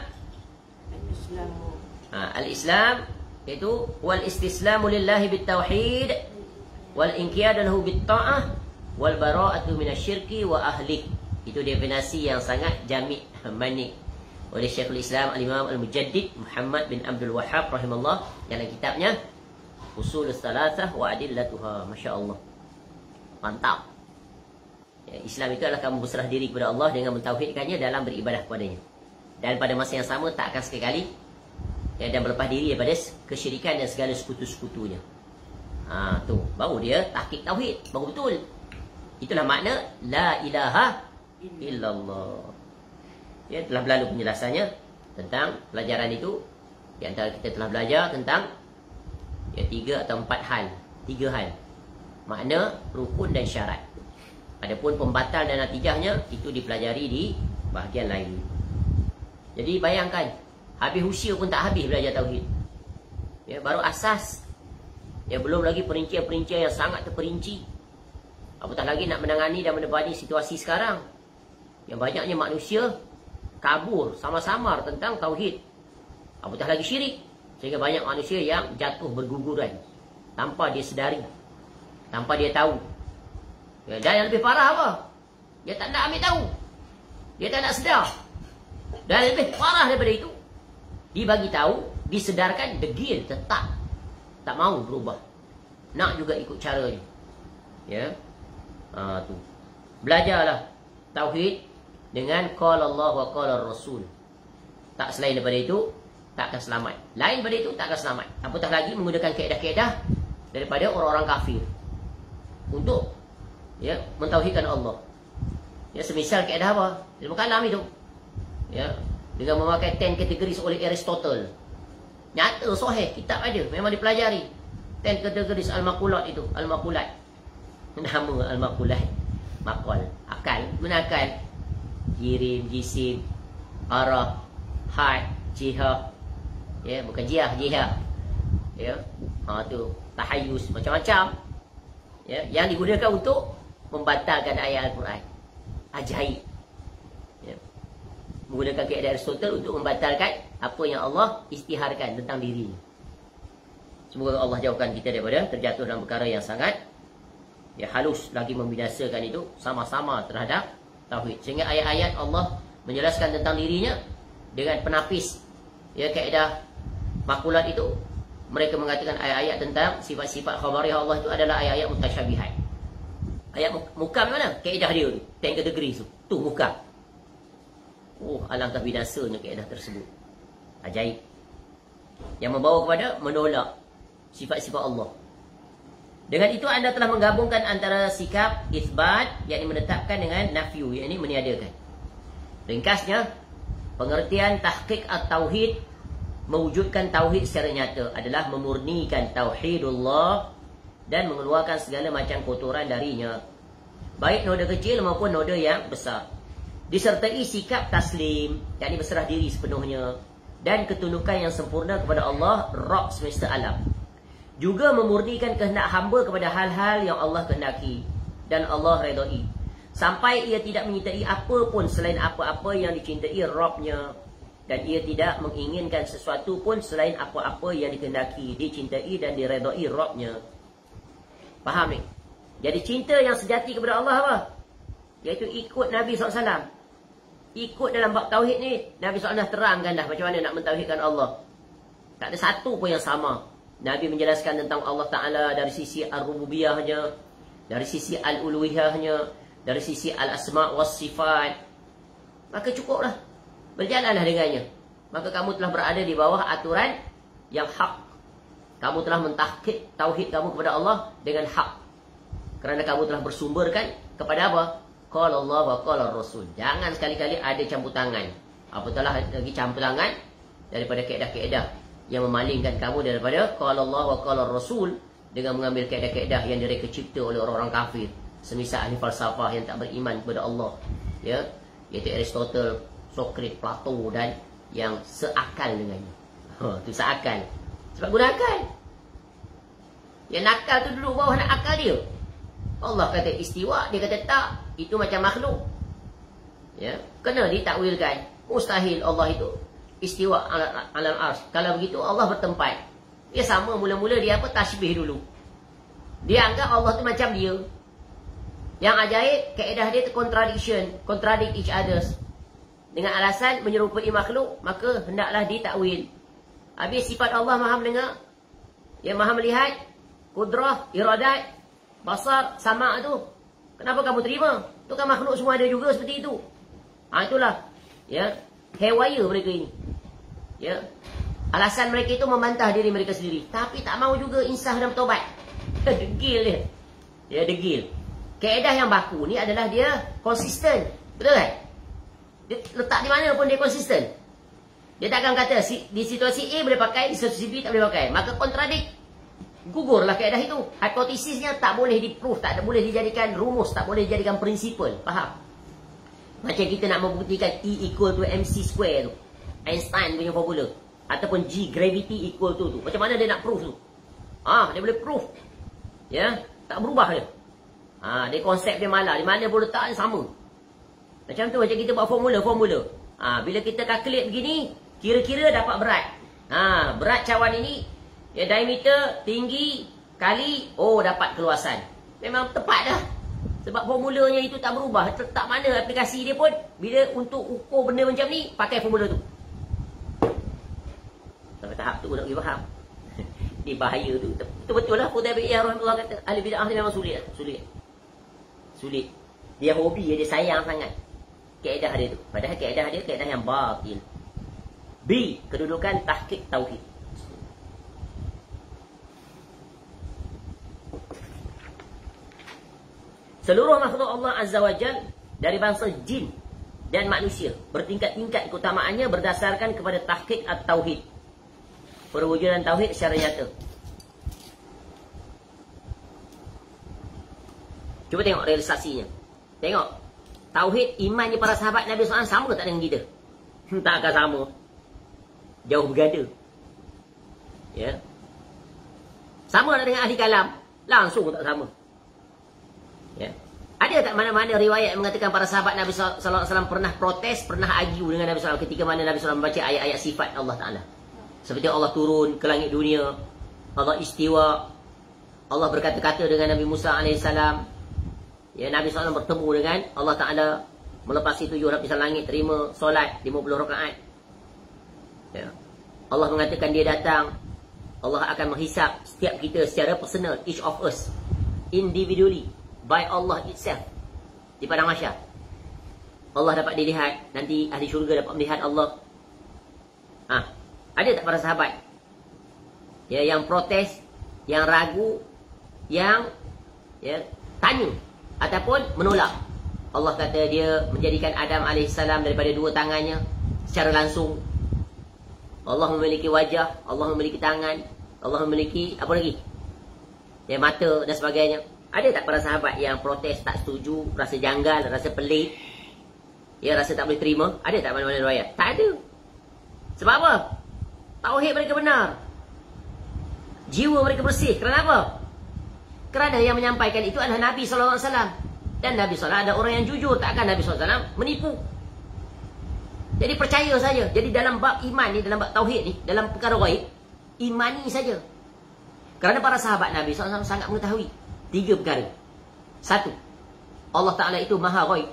Al-Islam itu wal istislamu lillahi bitauhid wal inqiyadu lahu bitta'ah wal bara'atu minasyirki wa ahli. Itu definisi yang sangat jami' manik oleh Syekhul Islam Al-Imam Al-Mujaddid Muhammad bin Abdul Wahhab rahimahullah dalam kitabnya Usulus Thalathah wa Adillatuha. Masya-Allah. Mantap. Ya, Islam itu adalah kamu berserah diri kepada Allah dengan mentauhidkannya dalam beribadah kepadanya. Dan pada masa yang sama tak akan sekali dan berlepas diri daripada kesyirikan dan segala sekutu-sekutunya. Tu baru dia tahqiq tauhid, baru betul. Itulah makna la ilaha illallah. Ya, telah berlalu penjelasannya tentang pelajaran itu. Di antara kita telah belajar tentang 3 atau 4 hal. 3 hal. Makna, rukun dan syarat. Adapun pembatal dan natijahnya itu dipelajari di bahagian lain. Jadi bayangkan, habis usia pun tak habis belajar tauhid. Ya, baru asas. Ya, belum lagi perincian-perincian yang sangat terperinci. Apatah lagi nak menangani dan menebani situasi sekarang yang banyaknya manusia kabur sama-samar tentang tauhid. Apatah lagi syirik, sehingga banyak manusia yang jatuh berguguran tanpa dia sedari, tanpa dia tahu. Ya, dan yang lebih parah apa? Dia tak nak ambil tahu, dia tak nak sedar. Dan lebih parah daripada itu, dibagi tahu, disedarkan, degil, tetap tak mau berubah, nak juga ikut caranya. Ya, tu belajarlah tauhid dengan qala Allah wa qala Rasul. Tak selain daripada itu tak akan selamat. Lain daripada itu tak akan selamat. Apatah lagi menggunakan kaedah-kaedah daripada orang-orang kafir untuk mentauhidkan Allah. Ya, semisal kaedah apa? Ilmu kalam itu. Ya, dengan memakai 10 kategori oleh Aristotle. Nyata sahih, kitab ada, memang dipelajari. 10 kategori al-maqulat itu, al-maqulat. Nama al-maqulat, maqal, akal, menakal. Jirim, jisim, arah, had, jihah. Ya, bukan jihah, jihah. Ya, tu tahayyus, macam-macam. Ya, yang digunakan untuk membatalkan ayat Al-Quran. Ajaib. Ya. Menggunakan kaedah Aristotle untuk membatalkan apa yang Allah istiharkan tentang dirinya. Semoga Allah jauhkan kita daripada terjatuh dalam perkara yang sangat halus lagi membinasakan itu sama-sama terhadap tauhid. Sehingga ayat-ayat Allah menjelaskan tentang dirinya dengan penapis kaedah makulat itu. Mereka mengatakan ayat-ayat tentang sifat-sifat khabariyah Allah itu adalah ayat-ayat mutasyabihat. Ayat mukam mana? Kaedah dia tu, 10 kategori tu. Tu mukam. Alangkah binasanya kaedah tersebut. Ajaib. Yang membawa kepada menolak sifat-sifat Allah. Dengan itu anda telah menggabungkan antara sikap isbat, yakni menetapkan, dengan nafyu, yakni meniadakan. Ringkasnya, pengertian tahqiq at-tauhid, mewujudkan tauhid secara nyata, adalah memurnikan tauhidullah dan mengeluarkan segala macam kotoran darinya, baik noda kecil maupun noda yang besar. Disertai sikap taslim, yakni berserah diri sepenuhnya, dan ketundukan yang sempurna kepada Allah, Rabb semesta alam. Juga memurnikan kehendak hamba kepada hal-hal yang Allah kehendaki dan Allah redai, sampai ia tidak menyintai apa pun selain apa-apa yang dicintai Rabbnya. dan ia tidak menginginkan sesuatu pun selain apa-apa yang dikehendaki, dicintai dan diredai Rabbnya. Faham ni? Jadi cinta yang sejati kepada Allah apa? Iaitu ikut Nabi SAW. Ikut dalam bab tauhid ni, Nabi SAW dah terangkan dah macam mana nak mentauhidkan Allah. Tak ada satu pun yang sama. Nabi menjelaskan tentang Allah Ta'ala dari sisi Al-Rububiyahnya, dari sisi Al-Uluhiyahnya, dari sisi Al-Asma' was-Sifat. Maka cukuplah. Berjalanlah dengannya. Maka kamu telah berada di bawah aturan yang hak. Kamu telah mentahqiq tauhid kamu kepada Allah dengan hak. Kerana kamu telah bersumberkan kepada apa? Qala Allah wa qala Rasul. Jangan sekali-kali ada campur tangan. Apatahlah lagi campur tangan daripada kaedah-kaedah yang memalingkan kamu daripada qala Allah wa qala Rasul dengan mengambil kaedah-kaedah yang direka cipta oleh orang-orang kafir, semisal ahli falsafah yang tak beriman kepada Allah, ya, iaitu Aristotle, Socrates, Plato dan yang seakal dengannya. Itu seakal. Sebab guna akal. Yang nakal tu duduk bawah nak akal dia. Allah kata istiwa, dia kata tak. Itu macam makhluk. Ya, kena ditakwilkan. Mustahil Allah itu istiwa alam ars. Kalau begitu Allah bertempat. Dia sama mula-mula dia apa? Tashbih dulu. Dia anggap Allah tu macam dia. Yang ajaib, kaedah dia tu contradiction, contradict each others. Dengan alasan menyerupai makhluk, maka hendaklah ditakwil. Habis sifat Allah maha mendengar, yang maha melihat, kudrah, iradat, basar, sama' tu. Kenapa kamu terima? Tu kan makhluk semua ada juga seperti itu. Itulah. Ya, hewaya mereka ini. Ya. Alasan mereka itu membantah diri mereka sendiri. Tapi tak mau juga insaf dan bertobat. Degil dia. Ya, degil. Kaedah yang baku ni adalah dia konsisten. Betul kan? Dia letak di mana pun dia konsisten. Dia takkan kata di situasi A boleh pakai, di situasi B tak boleh pakai. Maka kontradik. Gugurlah kaedah itu. Hipotesisnya tak boleh di-proof, tak boleh dijadikan rumus, tak boleh dijadikan prinsipal. Faham? Macam kita nak membuktikan E equal to MC square tu. Einstein punya formula. Ataupun G, gravity equal to tu. Macam mana dia nak proof tu? Dia boleh proof. Ya, tak berubah dia. Dia konsep dia malah. Di mana pun letak sama. Macam tu macam kita buat formula. Bila kita calculate begini, kira-kira dapat berat. Berat cawan ini, ya, diameter, tinggi, kali, dapat keluasan. Memang tepat dah. Sebab formulanya itu tak berubah. Tak mana aplikasi dia pun, bila untuk ukur benda macam ni, pakai formula tu. Sampai tahap tu nak pergi faham. Ini bahaya tu. Betul-betul lah. Qutaibiyah rahimahullah kata, ahli bid'ah ni memang sulit. Sulit. Dia hobi, dia sayang sangat kaedah dia tu. Padahal kaedah dia kaedah yang batil. B, kedudukan tahqiq tauhid. Seluruh makhluk Allah Azza wa Jal dari bangsa jin dan manusia bertingkat-tingkat keutamaannya berdasarkan kepada tahqiq at-tauhid, perwujudan tauhid secara nyata. Cuba tengok realisasinya. Tengok tauhid imannya para sahabat Nabi SAW sama tak dengan kita? Tak akan sama. Jauh berbeza. Ya. Sama tak dengan ahli kalam? Langsung tak sama. Ya. Ada tak mana-mana riwayat yang mengatakan para sahabat Nabi SAW pernah protes, pernah argue dengan Nabi SAW ketika mana Nabi SAW membaca ayat-ayat sifat Allah Ta'ala? Seperti Allah turun ke langit dunia, Allah istiwa, Allah berkata-kata dengan Nabi Musa AS. Ya, Nabi SAW bertemu dengan Allah Ta'ala, melepasi 7 lapisan langit, terima solat 50 rakaat. Ya. Allah mengatakan dia datang, Allah akan menghisap setiap kita secara personal, each of us, individually, by Allah itself, di padang mahsyar. Allah dapat dilihat, nanti ahli syurga dapat melihat Allah. Ada tak para sahabat ya, yang protes, yang ragu, yang tanya ataupun menolak? Allah kata dia menjadikan Adam AS daripada 2 tangannya secara langsung. Allah memiliki wajah, Allah memiliki tangan, Allah memiliki apa lagi? Ya, mata dan sebagainya. Ada tak para sahabat yang protes, tak setuju, rasa janggal, rasa pelik, ya, rasa tak boleh terima? Ada tak mana-mana riwayat? Tak ada. Sebab apa? Tauhid mereka benar. Jiwa mereka bersih. Kerana apa? Kerana yang menyampaikan itu adalah Nabi SAW. Dan Nabi SAW ada orang yang jujur. Takkan Nabi SAW menipu. Jadi percaya saja. Jadi dalam bab iman ni, dalam bab tauhid ni, dalam perkara ghaib, imani saja. Kerana para sahabat Nabi SAW sangat mengetahui 3 perkara. 1, Allah Ta'ala itu maha ghaib.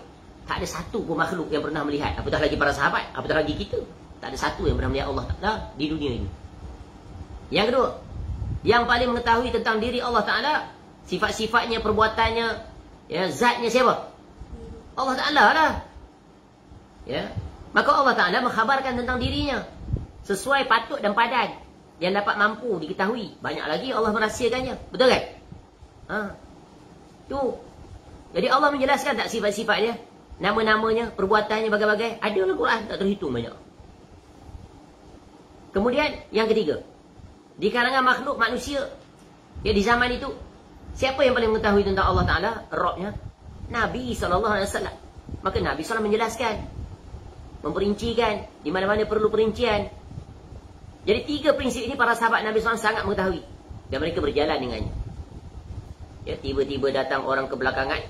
Tak ada satu pun makhluk yang pernah melihat. Apatah lagi para sahabat, apatah lagi kita. Tak ada satu yang pernah melihat Allah Ta'ala di dunia ini. Yang kedua, yang paling mengetahui tentang diri Allah Ta'ala, sifat-sifatnya, perbuatannya, ya, zatnya siapa? Allah Ta'ala lah. Ya. Maka Allah Ta'ala mengkhabarkan tentang dirinya sesuai patut dan padan yang dapat mampu diketahui. Banyak lagi Allah merahsiakannya. Betul kan? Tu. Jadi Allah menjelaskan tak sifat-sifat dia, nama-namanya, perbuatannya, bagai-bagai. Ada dalam Quran, tak terhitung banyak. Kemudian yang ketiga, di kalangan makhluk manusia, ya, di zaman itu, siapa yang paling mengetahui tentang Allah Ta'ala? Rabbnya Nabi SAW. Maka Nabi SAW menjelaskan, memperincikan di mana-mana perlu perincian. Jadi 3 prinsip ini para sahabat Nabi SAW sangat mengetahui, dan mereka berjalan dengannya. Ya, tiba-tiba datang orang kebelakangan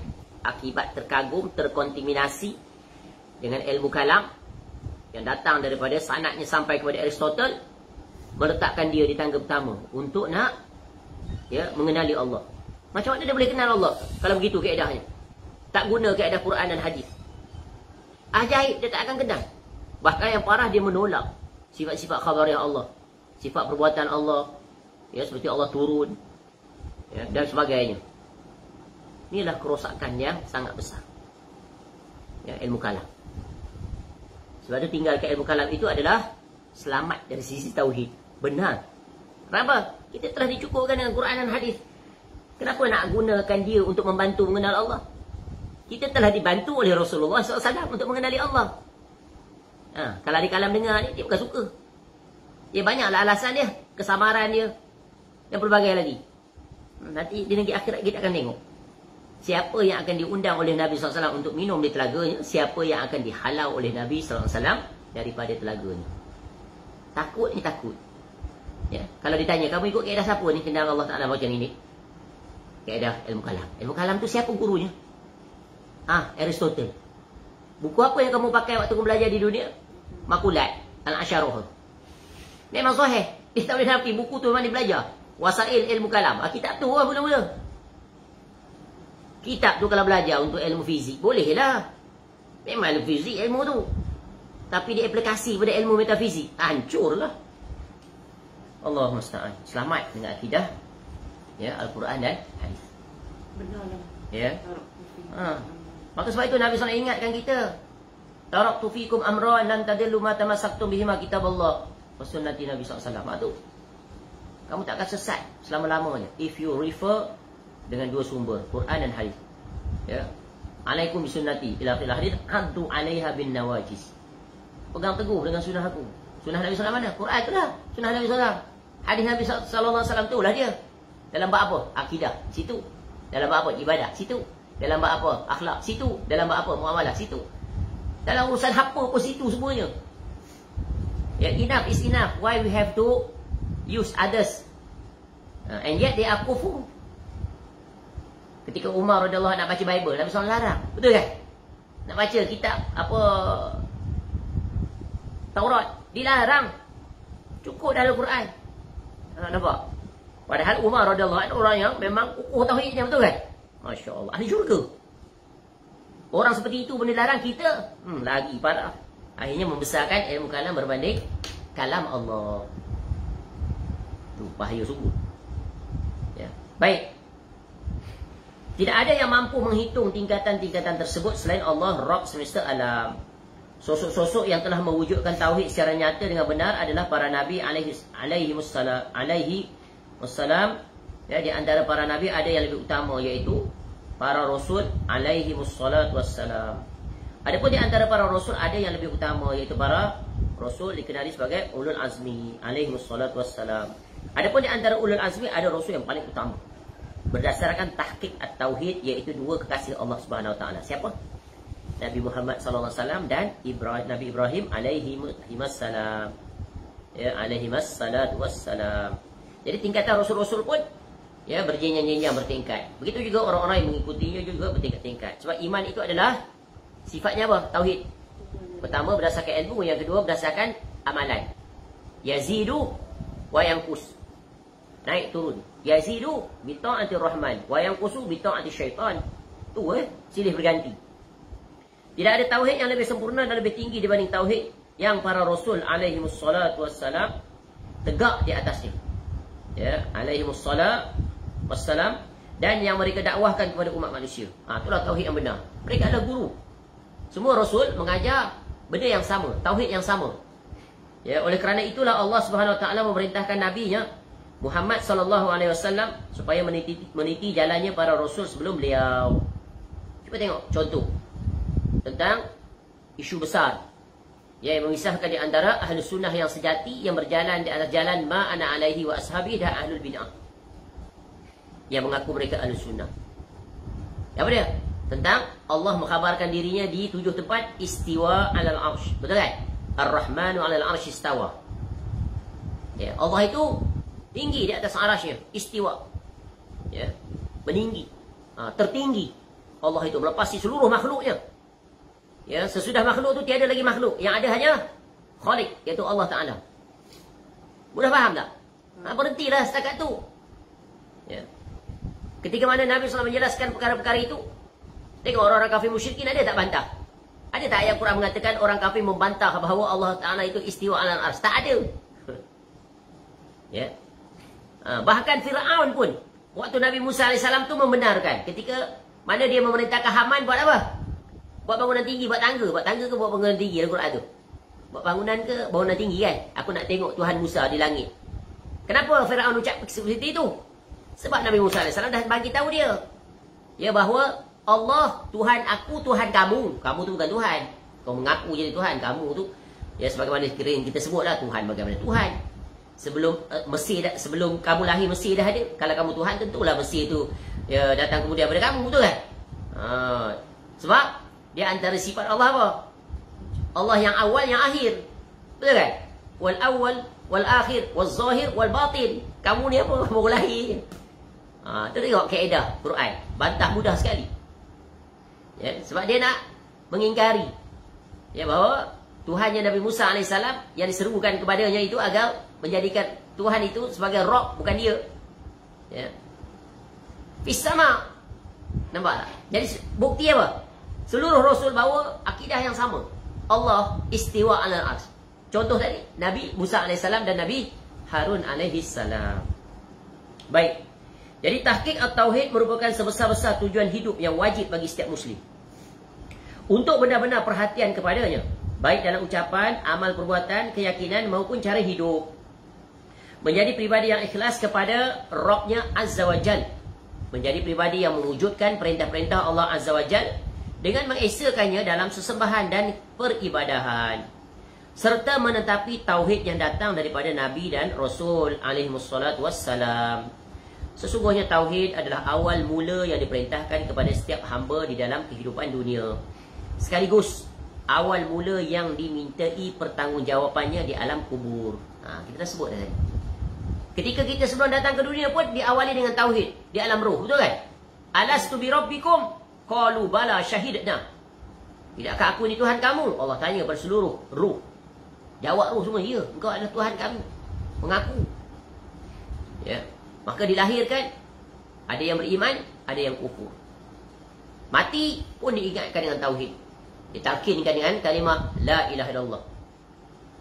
akibat terkagum, terkontaminasi dengan ilmu kalam yang datang daripada sanadnya sampai kepada Aristotle, meletakkan dia di tangga pertama untuk nak, ya, mengenali Allah. Macam mana dia boleh kenal Allah kalau begitu keadaannya? Tak guna keadaan Quran dan hadis. Ajaib dia tak akan kenal. Bahkan yang parah, dia menolak sifat-sifat khabariah Allah, sifat perbuatan Allah, ya, seperti Allah turun, ya, dan sebagainya. Inilah kerosakan yang sangat besar, ya, ilmu kalam. Sebab itu tinggalkan ilmu kalam itu adalah selamat dari sisi tauhid. Benar. Kenapa? Kita telah dicukupkan dengan Quran dan hadis. Kenapa nak gunakan dia untuk membantu mengenal Allah? Kita telah dibantu oleh Rasulullah SAW untuk mengenali Allah. Kalau di kalam dengar ni, dia bukan suka. Dia banyaklah alasan dia, kesamaran dia, dan pelbagai lagi. Nanti di negeri akhirat kita akan tengok siapa yang akan diundang oleh Nabi SAW untuk minum di telaganya, siapa yang akan dihalau oleh Nabi SAW daripada telaganya. Takut ni takut. Ya. Kalau ditanya, kamu ikut kaedah siapa ni kenal Allah Ta'ala macam ni? Kaedah ilmu kalam. Ilmu kalam tu siapa gurunya? Aristotle. Buku apa yang kamu pakai waktu kamu belajar di dunia? Makulat, Al-Asyarah. Memang sahih. Dia tak boleh nafi buku tu memang dia belajar. Wasail ilmu kalam. Kitab tu lah mula-mula. Kitab tu kalau belajar untuk ilmu fizik, boleh lah. Memang ilmu fizik ilmu tu. Tapi dia aplikasi pada ilmu metafizik, hancur lah. Allah musta'an. Selamat dengan akidah, ya, Al-Quran dan hadis. Benar lah. Ya. Maka sebab itu Nabi SAW ingatkan kita, taraktu fikum amran lan tadillu ma tamassaktum bihima kitabullah wa sunnati Nabi SAW. Tu, kamu tak akan sesat selama-lamanya if you refer dengan 2 sumber, Quran dan hadis. Ya. Alaikum bisunnati ila akhir hadis, haddu 'alaiha bin nawajis. Pegang teguh dengan sunnah aku. Sunnah Nabi SAW mana? Quran tu lah. Sunnah Nabi SAW. Hadis Nabi SAW tu lah dia. Dalam bab apa? Akidah, situ. Dalam bab apa? Ibadah, situ. Dalam bab apa? Akhlak, situ. Dalam bab apa? Muamalah, situ. Dalam urusan apa pun situ semuanya. Ya, enough is enough. Why we have to use others? And yet they are kufur. Ketika Umar radhiyallahu anhu nak baca Bible, Nabi SAW larang. Betul kan? Nak baca kitab apa, Taurat, dilarang. Cukup dalam Quran. Nampak? Padahal Umar radhiyallahu anhu orang yang memang kukuh tauhidnya, betul kan? Masya Allah, ahli syurga. Orang seperti itu pun dilarang, kita lagi parah. Akhirnya membesarkan ilmu kalam berbanding kalam Allah. Itu bahaya sungguh. Ya. Baik. Tidak ada yang mampu menghitung tingkatan-tingkatan tersebut selain Allah, Rabb semesta alam. Sosok-sosok yang telah mewujudkan tauhid secara nyata dengan benar adalah para nabi alaihi wassalam. Ya, di antara para nabi ada yang lebih utama, iaitu para rasul alaihi wassalam. Adapun di antara para rasul ada yang lebih utama, iaitu para rasul dikenali sebagai ulul azmi alaihi wassalam. Adapun di antara ulul azmi ada rasul yang paling utama berdasarkan tahqiq at-tauhid, iaitu 2 kekasih Allah Subhanahu wa taala. Siapa? Nabi Muhammad sallallahu alaihi wasallam dan Nabi Ibrahim alaihi wassalam. Ya, alaihi wassalam. Jadi tingkatan rasul-rasul pun, ya, berjenjang-jenjang, bertingkat. Begitu juga orang-orang yang mengikutinya juga bertingkat-tingkat. Sebab iman itu adalah sifatnya apa? Tauhid. Pertama berdasarkan ilmu, yang kedua berdasarkan amalan. Yazidu wa yanqus. Naik turun. Yazidu bi ta'ati rahman wa yanqusu bi ta'ati syaitan. Tu silih berganti. Tidak ada tauhid yang lebih sempurna dan lebih tinggi dibanding tauhid yang para rasul alaihi wassalatu wassalam tegak di atasnya. Ya, alaihi wassalam, dan yang mereka dakwahkan kepada umat manusia. Itulah tauhid yang benar. Mereka adalah guru. Semua rasul mengajar benda yang sama, tauhid yang sama. Ya, oleh kerana itulah Allah Subhanahu wa taala memerintahkan nabinya Muhammad sallallahu alaihi wasallam supaya meniti jalannya para rasul sebelum beliau. Cuba tengok contoh tentang isu besar yang memisahkan di antara ahli sunnah yang sejati yang berjalan di atas jalan ma ana alaihi wa ashabi dan ahlul bid'ah yang mengaku mereka ahli sunnah. Apa dia? Tentang Allah mengkhabarkan dirinya di 7 tempat istiwa alal arsh. Betul kan? Ar-Rahmanu alal arsh istawa. Ya, Allah itu tinggi di atas arasnya, istiwa. Ya, meninggi, tertinggi. Allah itu melepasi seluruh makhluknya. Ya, sesudah makhluk itu tiada lagi makhluk. Yang ada hanya Khalik, iaitu Allah Ta'ala. Mudah faham tak? Berhentilah setakat tu. Ya. Ketika mana Nabi SAW menjelaskan perkara-perkara itu, tengok orang-orang kafir musyrikin ada tak bantah? Ada tak ayat Quran mengatakan orang kafir membantah bahawa Allah Ta'ala itu istiwa alal ars? Tak ada. Ya. Bahkan Fir'aun pun, waktu Nabi Musa AS tu membenarkan. Ketika mana dia memerintahkan Haman buat apa? Buat bangunan tinggi, buat tangga. Buat tangga ke buat bangunan tinggi dalam Quran tu? Buat bangunan ke bangunan tinggi kan? Aku nak tengok Tuhan Musa di langit. Kenapa Fir'aun ucap seperti itu? Sebab Nabi Musa AS dah bagi tahu dia. Ya, bahawa Allah, Tuhan aku, Tuhan kamu. Kamu tu bukan Tuhan. Kau mengaku jadi Tuhan. Kamu tu, ya sebagaimana kita sebutlah Tuhan bagaimana Tuhan. Sebelum Mesir, sebelum kamu lahir Mesir dah ada. Kalau kamu Tuhan, tentulah Mesir tu ya, datang kemudian daripada kamu, betul kan? Sebab dia antara sifat Allah apa? Allah yang awal, yang akhir. Betul kan? Wal awal, wal akhir, wal zahir, wal batin. Kamu ni apa? Baru lahir. Tu tengok kaedah Quran. Bantah mudah sekali. Ya, sebab dia nak mengingkari ya, bahawa Tuhan yang Nabi Musa AS yang diserukan kepadanya itu agar menjadikan Tuhan itu sebagai Rabb, bukan dia. Ya. Fis sama. Nampak tak? Jadi bukti apa? Seluruh Rasul bawa akidah yang sama. Allah istiwa alal ars. Contoh tadi Nabi Musa AS dan Nabi Harun AS. Baik. Jadi tahqiq at-tauhid merupakan sebesar-besar tujuan hidup yang wajib bagi setiap Muslim. Untuk benar-benar perhatian kepadanya, baik dalam ucapan, amal perbuatan, keyakinan maupun cara hidup. Menjadi pribadi yang ikhlas kepada Rabbnya Azza wa Jal. Menjadi pribadi yang mewujudkan perintah-perintah Allah Azza wa Jal dengan mengesakannya dalam sesembahan dan peribadahan. Serta menetapi tauhid yang datang daripada Nabi dan Rasul alaihi wassalatu wassalam. Sesungguhnya tauhid adalah awal mula yang diperintahkan kepada setiap hamba di dalam kehidupan dunia. Sekaligus awal mula yang dimintai pertanggungjawabannya di alam kubur. Kita dah sebut dah tadi. Ketika kita sebelum datang ke dunia pun diawali dengan tauhid di alam roh, betul kan? Alastu bi rabbikum? Qalu bala syahidna. Tidakkah aku ni Tuhan kamu? Allah tanya pada seluruh roh. Jawab roh semua, ya, engkau adalah Tuhan kami. Mengaku. Ya. Maka dilahirkan, ada yang beriman, ada yang kufur. Mati pun diingatkan dengan tauhid. Ditalkinkan dengan kalimah la ilaha illallah.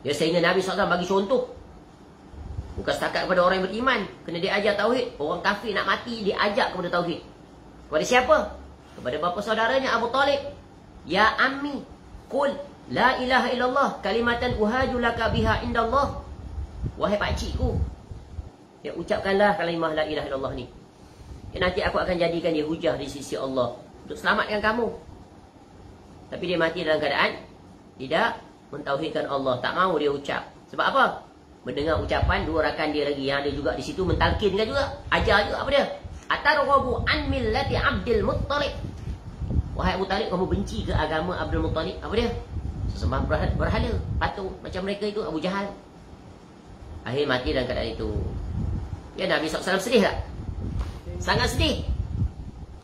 Ya, sehingga Nabi SAW bagi contoh. Bukan setakat kepada orang yang beriman, kena diajar tauhid. Orang kafir nak mati, diajak kepada tauhid. Kepada siapa? Kepada bapa saudaranya Abu Talib. Ya ammi, qul la ilaha illallah kalimatan uhajulaka biha indallah. Wahai pakcikku, ya, ucapkanlah kalimah la ilaha illallah ni. Ya, nanti aku akan jadikan dia hujah di sisi Allah untuk selamatkan kamu. Tapi dia mati dalam keadaan tidak mentauhidkan Allah. Tak mahu dia ucap. Sebab apa? Mendengar ucapan dua rakan dia lagi yang ada juga di situ mentalkinkan juga. Ajar juga apa dia? Atarghabu an millati Abdul Muttalib. Wahai Abu Talib, kamu benci ke agama Abdul Muttalib? Apa dia? Sesembah berhala, patung macam mereka itu, Abu Jahal. Akhir mati dalam keadaan itu. Ya, Nabi SAW sedih tak? Sangat sedih.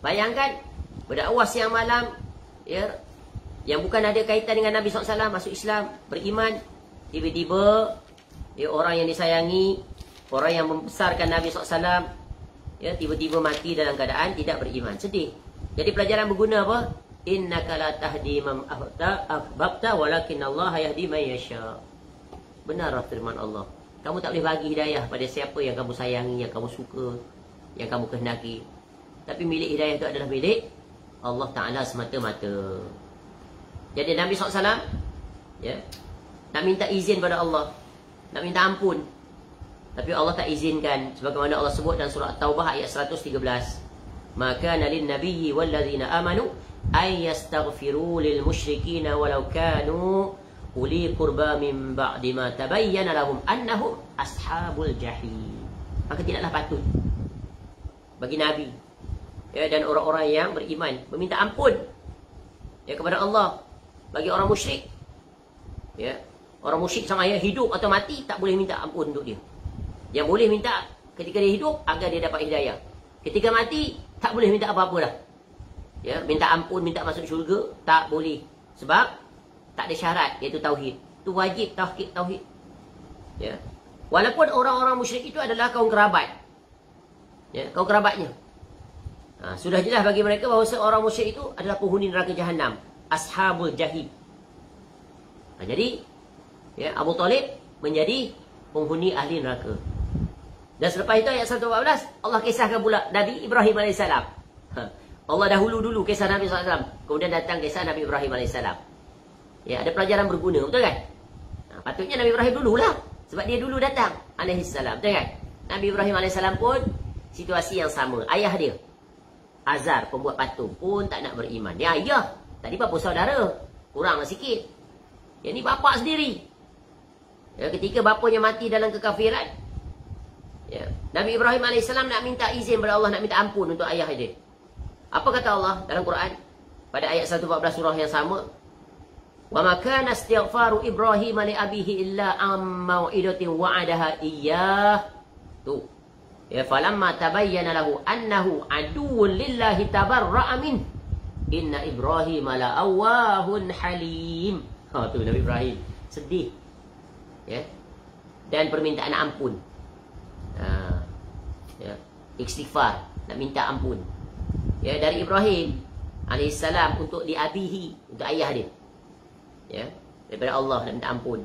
Bayangkan berdakwah siang malam, ya, yang bukan ada kaitan dengan Nabi SAW masuk Islam, beriman, tiba-tiba orang yang disayangi, orang yang membesarkan Nabi SAW, tiba-tiba mati dalam keadaan tidak beriman. Sedih. Jadi pelajaran berguna apa? Innaka la tahdi man ahbabta walakin Allah yahdi man yasha. Benarlah firman Allah. Kamu tak boleh bagi hidayah pada siapa yang kamu sayangi, yang kamu suka, yang kamu kehendaki. Tapi milik hidayah itu adalah milik Allah Ta'ala semata-mata. Jadi Nabi SAW nak minta izin pada Allah, nak minta ampun, tapi Allah tak izinkan. Sebagaimana Allah sebut dalam surah At-Taubah ayat 113, maka nalin nabiyyi walladzina amanu ay yastaghfiru lil musyrikin walau kanu uli qurba min ba'di ma tabayyana lahum annahum ashabul jahim. Maka tidaklah patut bagi Nabi dan orang-orang yang beriman meminta ampun kepada Allah bagi orang musyrik. Orang musyrik sama ada hidup atau mati tak boleh minta ampun untuk dia. Yang boleh minta ketika dia hidup agar dia dapat hidayah. Ketika mati tak boleh minta apa-apa dah. Minta ampun, minta masuk syurga tak boleh. Sebab tak ada syarat, iaitu tauhid. Itu wajib tauhid. Walaupun orang-orang musyrik itu adalah kaum kerabat. Kaum kerabatnya. Sudah jelas bagi mereka bahawa seorang musyrik itu adalah penghuni neraka Jahannam, ashabul jahim. Jadi Abu Talib menjadi penghuni ahli neraka. Dan selepas itu ayat 114 Allah kisahkan pula Nabi Ibrahim AS. Allah dahulu dulu kisah Nabi SAW, kemudian datang kisah Nabi Ibrahim AS. Ada pelajaran berguna, betul kan? Patutnya Nabi Ibrahim dululah, sebab dia dulu datang AS, betul kan? Nabi Ibrahim AS pun situasi yang sama. Ayah dia Azar, pembuat patung, pun tak nak beriman. Dia ayah, tadi bapa saudara, kuranglah sikit. Yang ni bapa sendiri. Ketika bapanya mati dalam kekafiran, Nabi Ibrahim AS nak minta izin kepada Allah, nak minta ampun untuk ayah dia. Apa kata Allah dalam Quran pada ayat 114 surah yang sama? Wa ma kana istighfaru Ibrahim li abihi illa am mau'idatin wa'adaha iyyah. Tu. Falamma tabayyana lahu annahu aduwwun lillahi tabarra'a min. Inna Ibrahim la'awwahun halim. Tu Nabi Ibrahim sedih. Dan permintaan ampun. Istighfar, nak minta ampun. Dari Ibrahim AS untuk diabihi, untuk ayah dia. Daripada Allah nak minta ampun.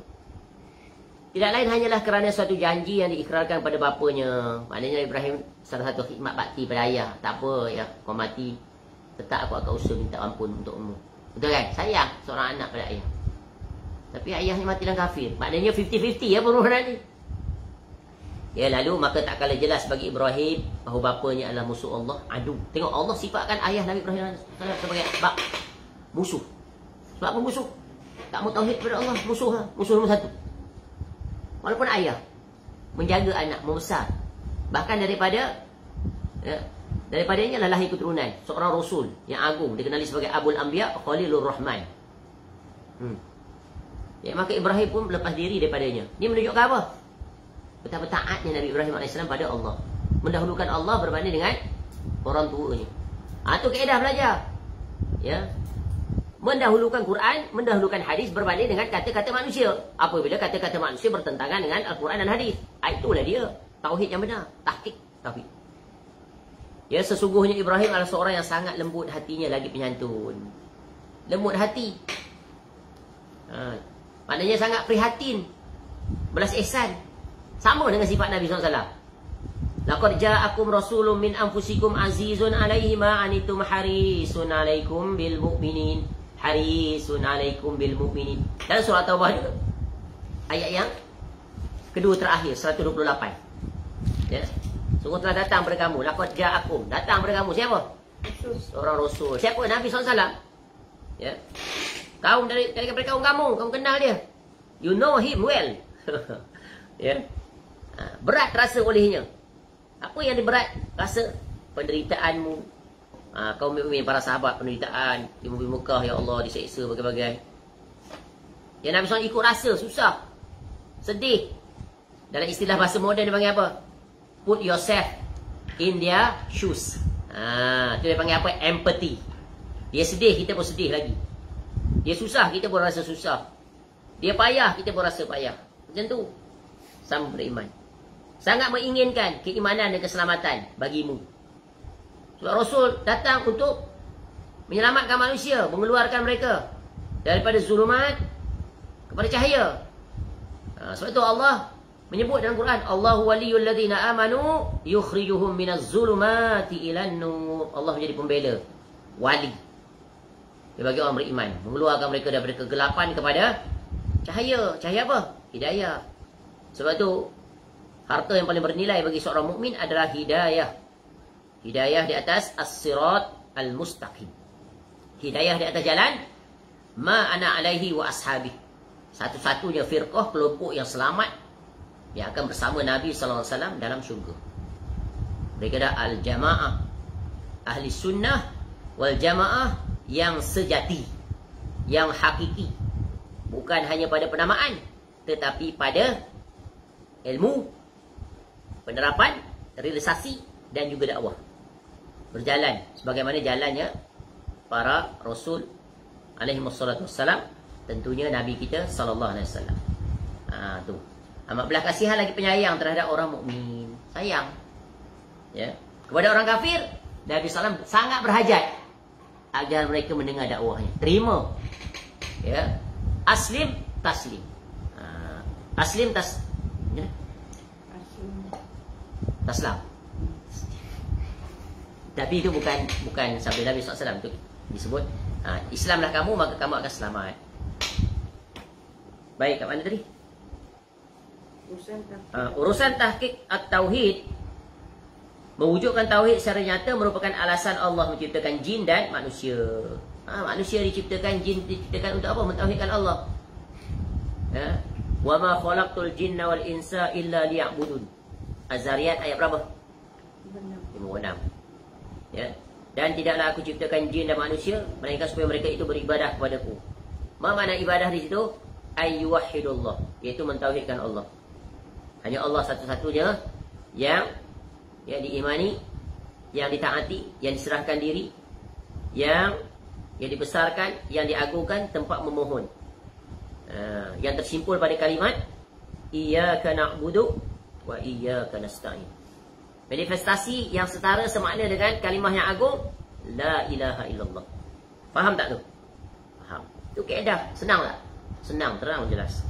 Tidak lain hanyalah kerana suatu janji yang diikrarkan pada bapanya. Maknanya Ibrahim salah satu khidmat bakti pada ayah. Tak apa kau mati, tetap aku akan usaha minta ampun untukmu. Betul kan? Sayang seorang anak pada ayah. Tapi ayahnya mati dalam kafir. Maknanya 50-50 permohonan ni. Lalu maka tak kalah jelas bagi Ibrahim bahawa bapanya adalah musuh Allah, adu. Tengok Allah sifatkan ayah Nabi Ibrahim sebagai musuh. Sebab apa musuh? Tak mau tauhid kepada Allah, musuh nombor satu. Walaupun ayah menjaga anak, membesar. Bahkan daripadanya adalah lahir keturunan seorang Rasul yang agung, dikenali sebagai Abul Anbiya, Khalilur Rahman. Maka Ibrahim pun lepas diri daripadanya. Ini menunjukkan apa? Betapa taatnya Nabi Ibrahim AS pada Allah. Mendahulukan Allah berbanding dengan orang tuanya. Itu kaedah belajar. Mendahulukan Quran, mendahulukan hadis berbanding dengan kata-kata manusia. Apabila kata-kata manusia bertentangan dengan Al-Quran dan hadis, itulah dia tauhid yang benar. Tahqiq tauhid. Sesungguhnya Ibrahim adalah seorang yang sangat lembut hatinya lagi penyantun. Lembut hati. Maknanya sangat prihatin, belas ihsan. Sama dengan sifat Nabi SAW. Laqad ja'akum rasulun min anfusikum azizun alaihi ma anitum harisun alaikum bil mu'minin. Harisun alaikum bil mu'minin. Dan surah Taubah juga. Ayat yang kedua terakhir, 128. Sungguh telah datang kepada kamu. Laqad ja'akum. Datang kepada kamu. Siapa? Seorang Rasul. Siapa? Nabi SAW. Kaum dari kaum kamu. Kamu kenal dia. You know him well. Berat rasa olehnya. Apa yang berat rasa? Penderitaanmu. Kaum mukmin, para sahabat, penderitaan di Mekah, ya Allah, diseksa bagai-bagai. Nabi SAW ikut rasa, susah, sedih. Dalam istilah bahasa moden dia panggil apa? Put yourself in their shoes. Itu dia panggil apa? Empathy. Dia sedih, kita pun sedih lagi. Dia susah, kita pun rasa susah. Dia payah, kita pun rasa payah. Macam tu. Sama beriman. Sangat menginginkan keimanan dan keselamatan bagimu. Sebab Rasul datang untuk menyelamatkan manusia, mengeluarkan mereka daripada zulumat kepada cahaya. Sebab itu Allah menyebut dalam Quran, Allahu waliyul ladzina amanu yukhrijuhum minaz zulumati ilan nur. Allah menjadi pembela, wali. Dia bagi orang beriman, mengeluarkan mereka daripada kegelapan kepada cahaya. Cahaya apa? Hidayah. Sebab itu harta yang paling bernilai bagi seorang mukmin adalah hidayah. Hidayah di atas as-sirat al-mustaqim. Hidayah di atas jalan ma ana alaihi wa ashabi. Satu-satunya firqah, kelompok yang selamat yang akan bersama Nabi sallallahu alaihi wasallam dalam syurga. Mereka adalah al-jamaah, ahli sunnah wal jamaah yang sejati, yang hakiki. Bukan hanya pada penamaan, tetapi pada ilmu, penerapan, realisasi dan juga dakwah. Berjalan sebagaimana jalannya para rasul alaihi wassalatu wassalam, tentunya Nabi kita sallallahu alaihi wasallam. Tu. Amat belas kasihan lagi penyayang terhadap orang mukmin. Sayang. Ya. Kepada orang kafir, Nabi sallallahu sangat berhajat agar mereka mendengar dakwahnya. Terima. Ya. Aslim taslim. Aslim ya. Taslam. Tapi itu bukan sabda Nabi SAW. Itu disebut Islamlah kamu, maka kamu akan selamat. Baik, kat mana tadi? Urusan tahqiq at-tauhid, mewujudkan tauhid secara nyata merupakan alasan Allah menciptakan jin dan manusia. Manusia diciptakan, jin diciptakan untuk apa? Mentauhidkan Allah. Wa ma khalaqtul jinna wal insa illa liya'budun. Az-Zariyat ayat berapa? 56. Ya. Dan tidaklah aku ciptakan jin dan manusia melainkan supaya mereka itu beribadah kepadaku. Apa makna ibadah di situ? Ayyuhidullah, iaitu mentauhidkan Allah. Hanya Allah satu-satunya yang diimani, yang ditaati, yang diserahkan diri, yang dibesarkan, yang diagungkan, tempat memohon. Yang tersimpul pada kalimat iyyaka na'budu wa iyyaka nasta'in. Manifestasi yang setara semakna dengan kalimah yang agung la ilaha illallah. Faham tak tu? Faham. Itu kaedah, senang tak? Senang, terang, jelas.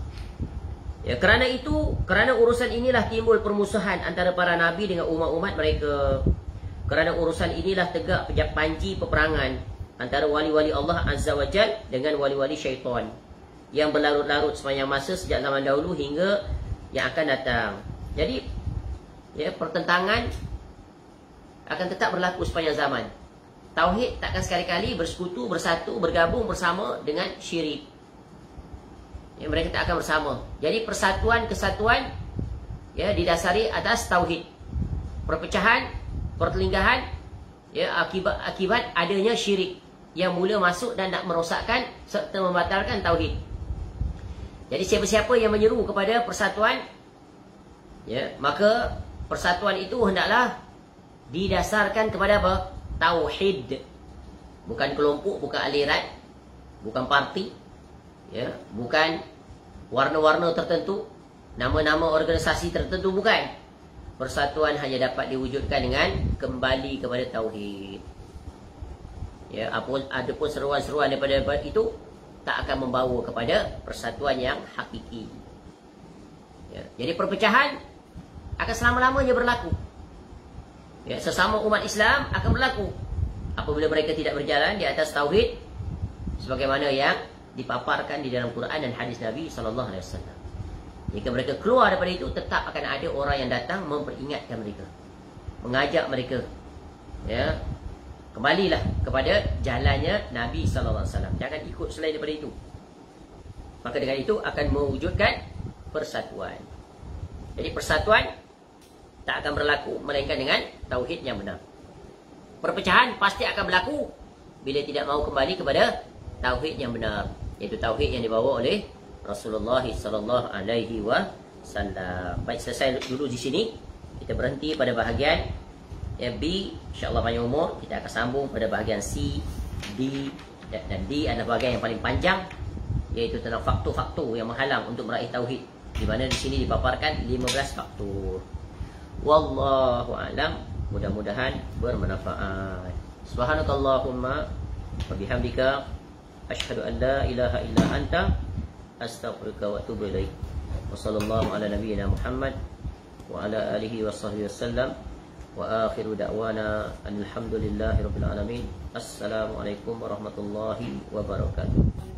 Ya, kerana urusan inilah timbul permusuhan antara para nabi dengan umat-umat mereka. Kerana urusan inilah tegak panji peperangan antara wali-wali Allah Azza wa Jal dengan wali-wali syaitan yang berlarut-larut sepanjang masa sejak zaman dahulu hingga yang akan datang. Jadi, ya, pertentangan akan tetap berlaku sepanjang zaman. Tauhid takkan sekali-kali bersekutu, bersatu, bergabung bersama dengan syirik. Ya, mereka tak akan bersama. Jadi persatuan, kesatuan, ya, didasari atas tauhid. Perpecahan, pertelinggahan, ya, akibat adanya syirik yang mula masuk dan nak merosakkan serta membatalkan tauhid. Jadi siapa-siapa yang menyeru kepada persatuan, ya, maka persatuan itu hendaklah didasarkan kepada apa? Tauhid. Bukan kelompok, bukan aliran, bukan parti, ya, bukan warna-warna tertentu, nama-nama organisasi tertentu, bukan. Persatuan hanya dapat diwujudkan dengan kembali kepada tauhid. Ya, ada pun seruan-seruan daripada itu tak akan membawa kepada persatuan yang hakiki. Ya, jadi perpecahan akan selama-lamanya berlaku. Ya, sesama umat Islam akan berlaku apabila mereka tidak berjalan di atas tauhid sebagaimana yang dipaparkan di dalam Quran dan hadis Nabi sallallahu alaihi wasallam. Jika mereka keluar daripada itu, tetap akan ada orang yang datang memperingatkan mereka, mengajak mereka, ya, kembalilah kepada jalannya Nabi sallallahu alaihi wasallam. Jangan ikut selain daripada itu. Maka dengan itu akan mewujudkan persatuan. Jadi persatuan tak akan berlaku melainkan dengan tauhid yang benar. Perpecahan pasti akan berlaku bila tidak mahu kembali kepada tauhid yang benar, iaitu tauhid yang dibawa oleh Rasulullah sallallahu alaihi wasallam. Baik, selesai dulu di sini. Kita berhenti pada bahagian B. InsyaAllah panjang umur. Kita akan sambung pada bahagian C, D Dan D adalah bahagian yang paling panjang, iaitu tentang faktor-faktor yang menghalang untuk meraih tauhid, di mana di sini dipaparkan 15 faktor. Wallahu a'lam. Mudah-mudahan bermanfaat. Subhanakallahumma wa bihamdika asyhadu an la ilaha illa anta astaghfiruka wa atubu ilaik. Wa sallallahu ala nabiyyina Muhammad wa ala alihi wa sahbihi wasallam. Wa akhiru da'wana alhamdulillahi rabbil alamin. Assalamualaikum warahmatullahi wabarakatuh.